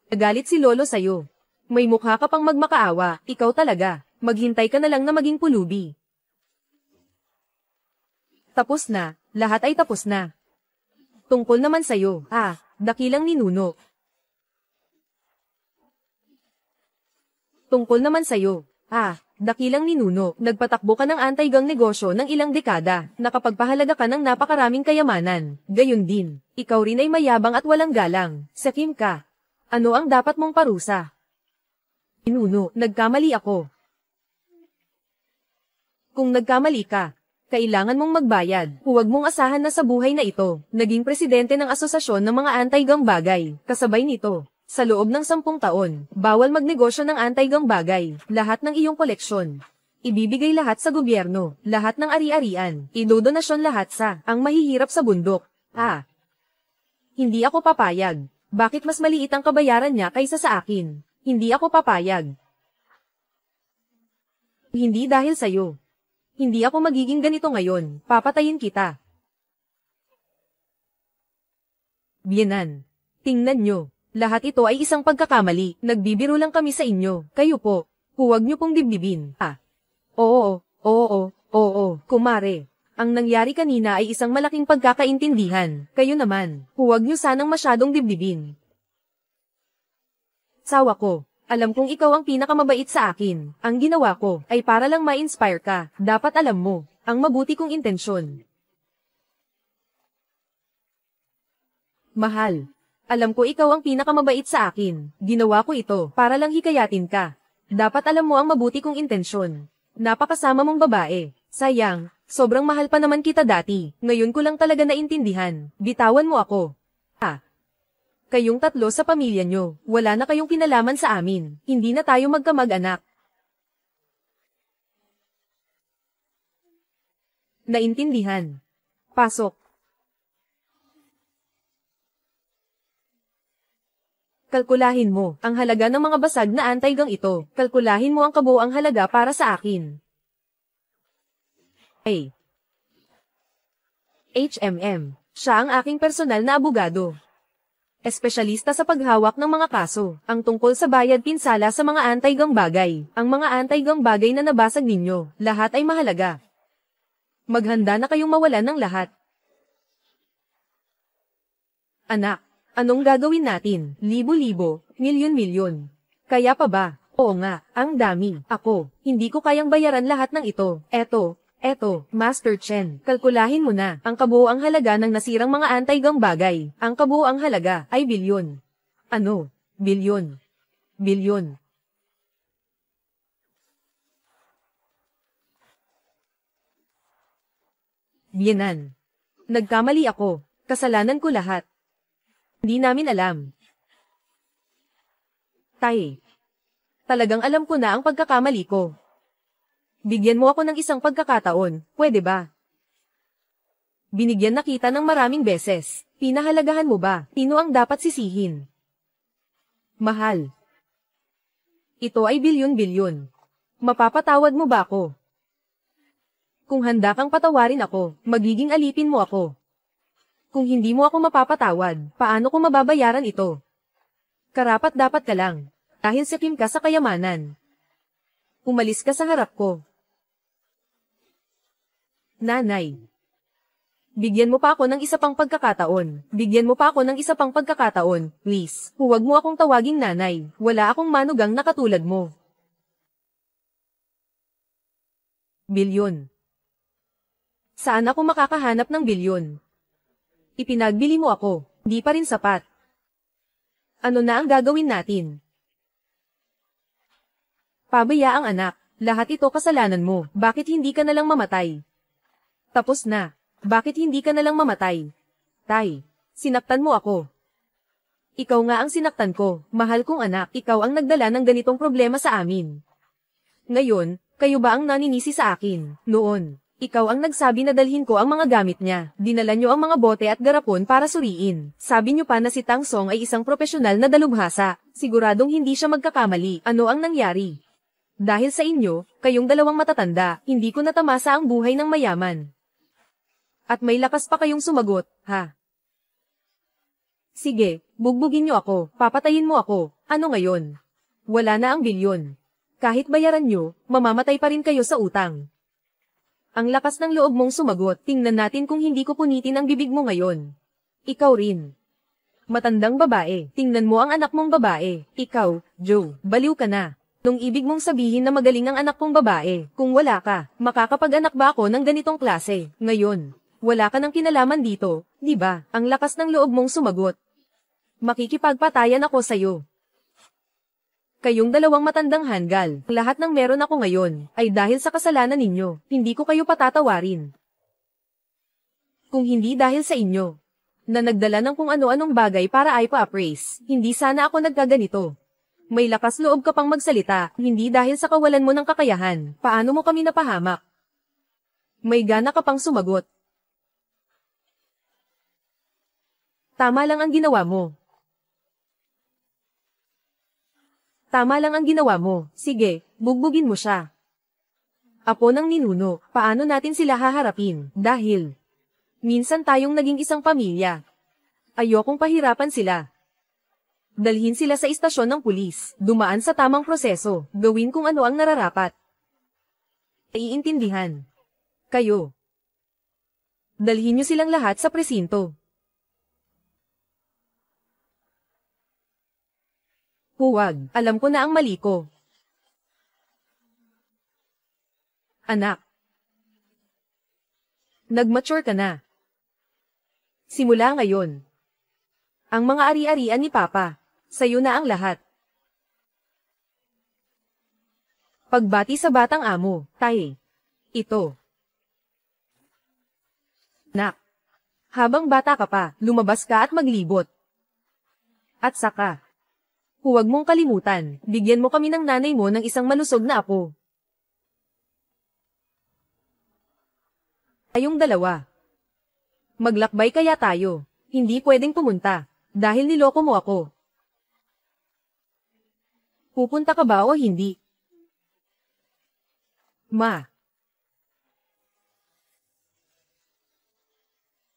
Nagalit si Lolo sa'yo. May mukha ka pang magmakaawa, ikaw talaga. Maghintay ka na lang na maging pulubi. Tapos na, lahat ay tapos na. Tungkol naman sa'yo, dakilang ninuno. Tungkol naman sa'yo, dakilang ninuno, nagpatakbo ka ng anti-gang negosyo ng ilang dekada, nakapagpahalaga ka ng napakaraming kayamanan, gayon din, ikaw rin ay mayabang at walang galang, sakim ka. Ano ang dapat mong parusa? Ninuno, nagkamali ako. Kung nagkamali ka, kailangan mong magbayad. Huwag mong asahan na sa buhay na ito, naging presidente ng asosasyon ng mga anti-gang bagay. Kasabay nito, sa loob ng 10 taon, bawal magnegosyo ng anti-gang bagay, lahat ng iyong koleksyon. Ibibigay lahat sa gobyerno, lahat ng ari-arian, idodonasyon lahat sa, ang mahihirap sa bundok. Hindi ako papayag. Bakit mas maliit ang kabayaran niya kaysa sa akin? Hindi ako papayag. Hindi dahil sa'yo. Hindi ako magiging ganito ngayon, papatayin kita. Biyenan. Tingnan nyo, lahat ito ay isang pagkakamali, nagbibiro lang kami sa inyo, kayo po, huwag nyo pong dibdibin. Oo, kumare. Ang nangyari kanina ay isang malaking pagkakaintindihan, kayo naman, huwag nyo sanang masyadong dibdibin. Sawa ko. Alam kong ikaw ang pinakamabait sa akin. Ang ginawa ko ay para lang ma-inspire ka. Dapat alam mo, ang mabuti kong intensyon. Mahal. Alam ko ikaw ang pinakamabait sa akin. Ginawa ko ito para lang hikayatin ka. Dapat alam mo ang mabuti kong intensyon. Napakasama mong babae. Sayang, sobrang mahal pa naman kita dati. Ngayon ko lang talaga naintindihan. Bitawan mo ako. Kayong tatlo sa pamilya nyo, wala na kayong kinalaman sa amin, hindi na tayo magkamag-anak. Naintindihan. Pasok. Kalkulahin mo ang halaga ng mga basag na anti-gang ito. Kalkulahin mo ang kabuuang halaga para sa akin. HMM. Siya ang aking personal na abogado. Espesyalista sa paghawak ng mga kaso, ang tungkol sa bayad pinsala sa mga anti-gang bagay. Ang mga anti-gang bagay na nabasag ninyo, lahat ay mahalaga. Maghanda na kayong mawalan ng lahat. Anak, anong gagawin natin? Libo-libo, milyon-milyon. Kaya pa ba? Oo nga, ang dami. Ako, hindi ko kayang bayaran lahat ng ito. Eto, Master Chen, kalkulahin mo na, ang kabuuang halaga ng nasirang mga anti-gang bagay. Ang kabuuang halaga ay bilyon. Ano? Bilyon. Bilyon. Biyenan. Nagkamali ako. Kasalanan ko lahat. Hindi namin alam. Tay. Talagang alam ko na ang pagkakamali ko. Bigyan mo ako ng isang pagkakataon, pwede ba? Binigyan na kita ng maraming beses. Pinahalagahan mo ba? Sino ang dapat sisihin? Mahal. Ito ay bilyon-bilyon. Mapapatawad mo ba ako? Kung handa kang patawarin ako, magiging alipin mo ako. Kung hindi mo ako mapapatawad, paano ko mababayaran ito? Karapat-dapat ka lang. Dahil sakim ka sa kayamanan. Umalis ka sa harap ko. Nanay. Bigyan mo pa ako ng isa pang pagkakataon. Bigyan mo pa ako ng isa pang pagkakataon, please. Huwag mo akong tawaging nanay. Wala akong manugang na katulad mo. Bilyon. Saan ako makakahanap ng bilyon? Ipinagbili mo ako, di pa rin sapat. Ano na ang gagawin natin? Pabaya ang anak, lahat ito kasalanan mo, bakit hindi ka nalang mamatay? Tapos na, bakit hindi ka nalang mamatay? Tay, sinaktan mo ako. Ikaw nga ang sinaktan ko, mahal kong anak, ikaw ang nagdala ng ganitong problema sa amin. Ngayon, kayo ba ang naninisi sa akin? Noon, ikaw ang nagsabi na dalhin ko ang mga gamit niya. Dinala niyo ang mga bote at garapon para suriin. Sabi niyo pa na si Tang Song ay isang profesional na dalubhasa. Siguradong hindi siya magkakamali. Ano ang nangyari? Dahil sa inyo, kayong dalawang matatanda, hindi ko natamasa ang buhay ng mayaman. At may lakas pa kayong sumagot, ha? Sige, bugbugin niyo ako, papatayin mo ako. Ano ngayon? Wala na ang bilyon. Kahit bayaran niyo, mamamatay pa rin kayo sa utang. Ang lakas ng loob mong sumagot, tingnan natin kung hindi ko punitin ang bibig mo ngayon. Ikaw rin. Matandang babae, tingnan mo ang anak mong babae. Ikaw, Joe, baliw ka na. Nung ibig mong sabihin na magaling ang anak kong babae, kung wala ka, makakapag-anak ba ako ng ganitong klase? Ngayon, wala ka ng kinalaman dito, di ba? Ang lakas ng loob mong sumagot. Makikipagpatayan ako sa'yo. Kayong dalawang matandang hanggal, lahat ng meron ako ngayon, ay dahil sa kasalanan ninyo, hindi ko kayo patatawarin. Kung hindi dahil sa inyo, na nagdala ng kung ano-anong bagay para ay pa-appraise, hindi sana ako nagkaganito. May lakas loob ka pang magsalita, hindi dahil sa kawalan mo ng kakayahan, paano mo kami napahamak? May gana ka pang sumagot. Tama lang ang ginawa mo. Tama lang ang ginawa mo. Sige, bugbugin mo siya. Apo ng ninuno, paano natin sila haharapin? Dahil minsan tayong naging isang pamilya. Ayokong pahirapan sila. Dalhin sila sa istasyon ng pulis, dumaan sa tamang proseso, gawin kung ano ang nararapat. Iintindihan. Kayo. Dalhin niyo silang lahat sa presinto. Huwag, alam ko na ang mali ko. Anak. Nag-mature ka na. Simula ngayon. Ang mga ari-arian ni Papa, sa'yo na ang lahat. Pagbati sa batang amo, tay. Ito. Nak. Habang bata ka pa, lumabas ka at maglibot. At saka, huwag mong kalimutan, bigyan mo kami ng nanay mo ng isang malusog na apo. Tayong dalawa. Maglakbay kaya tayo. Hindi pwedeng pumunta, dahil niloko mo ako. Pupunta ka ba o hindi? Ma.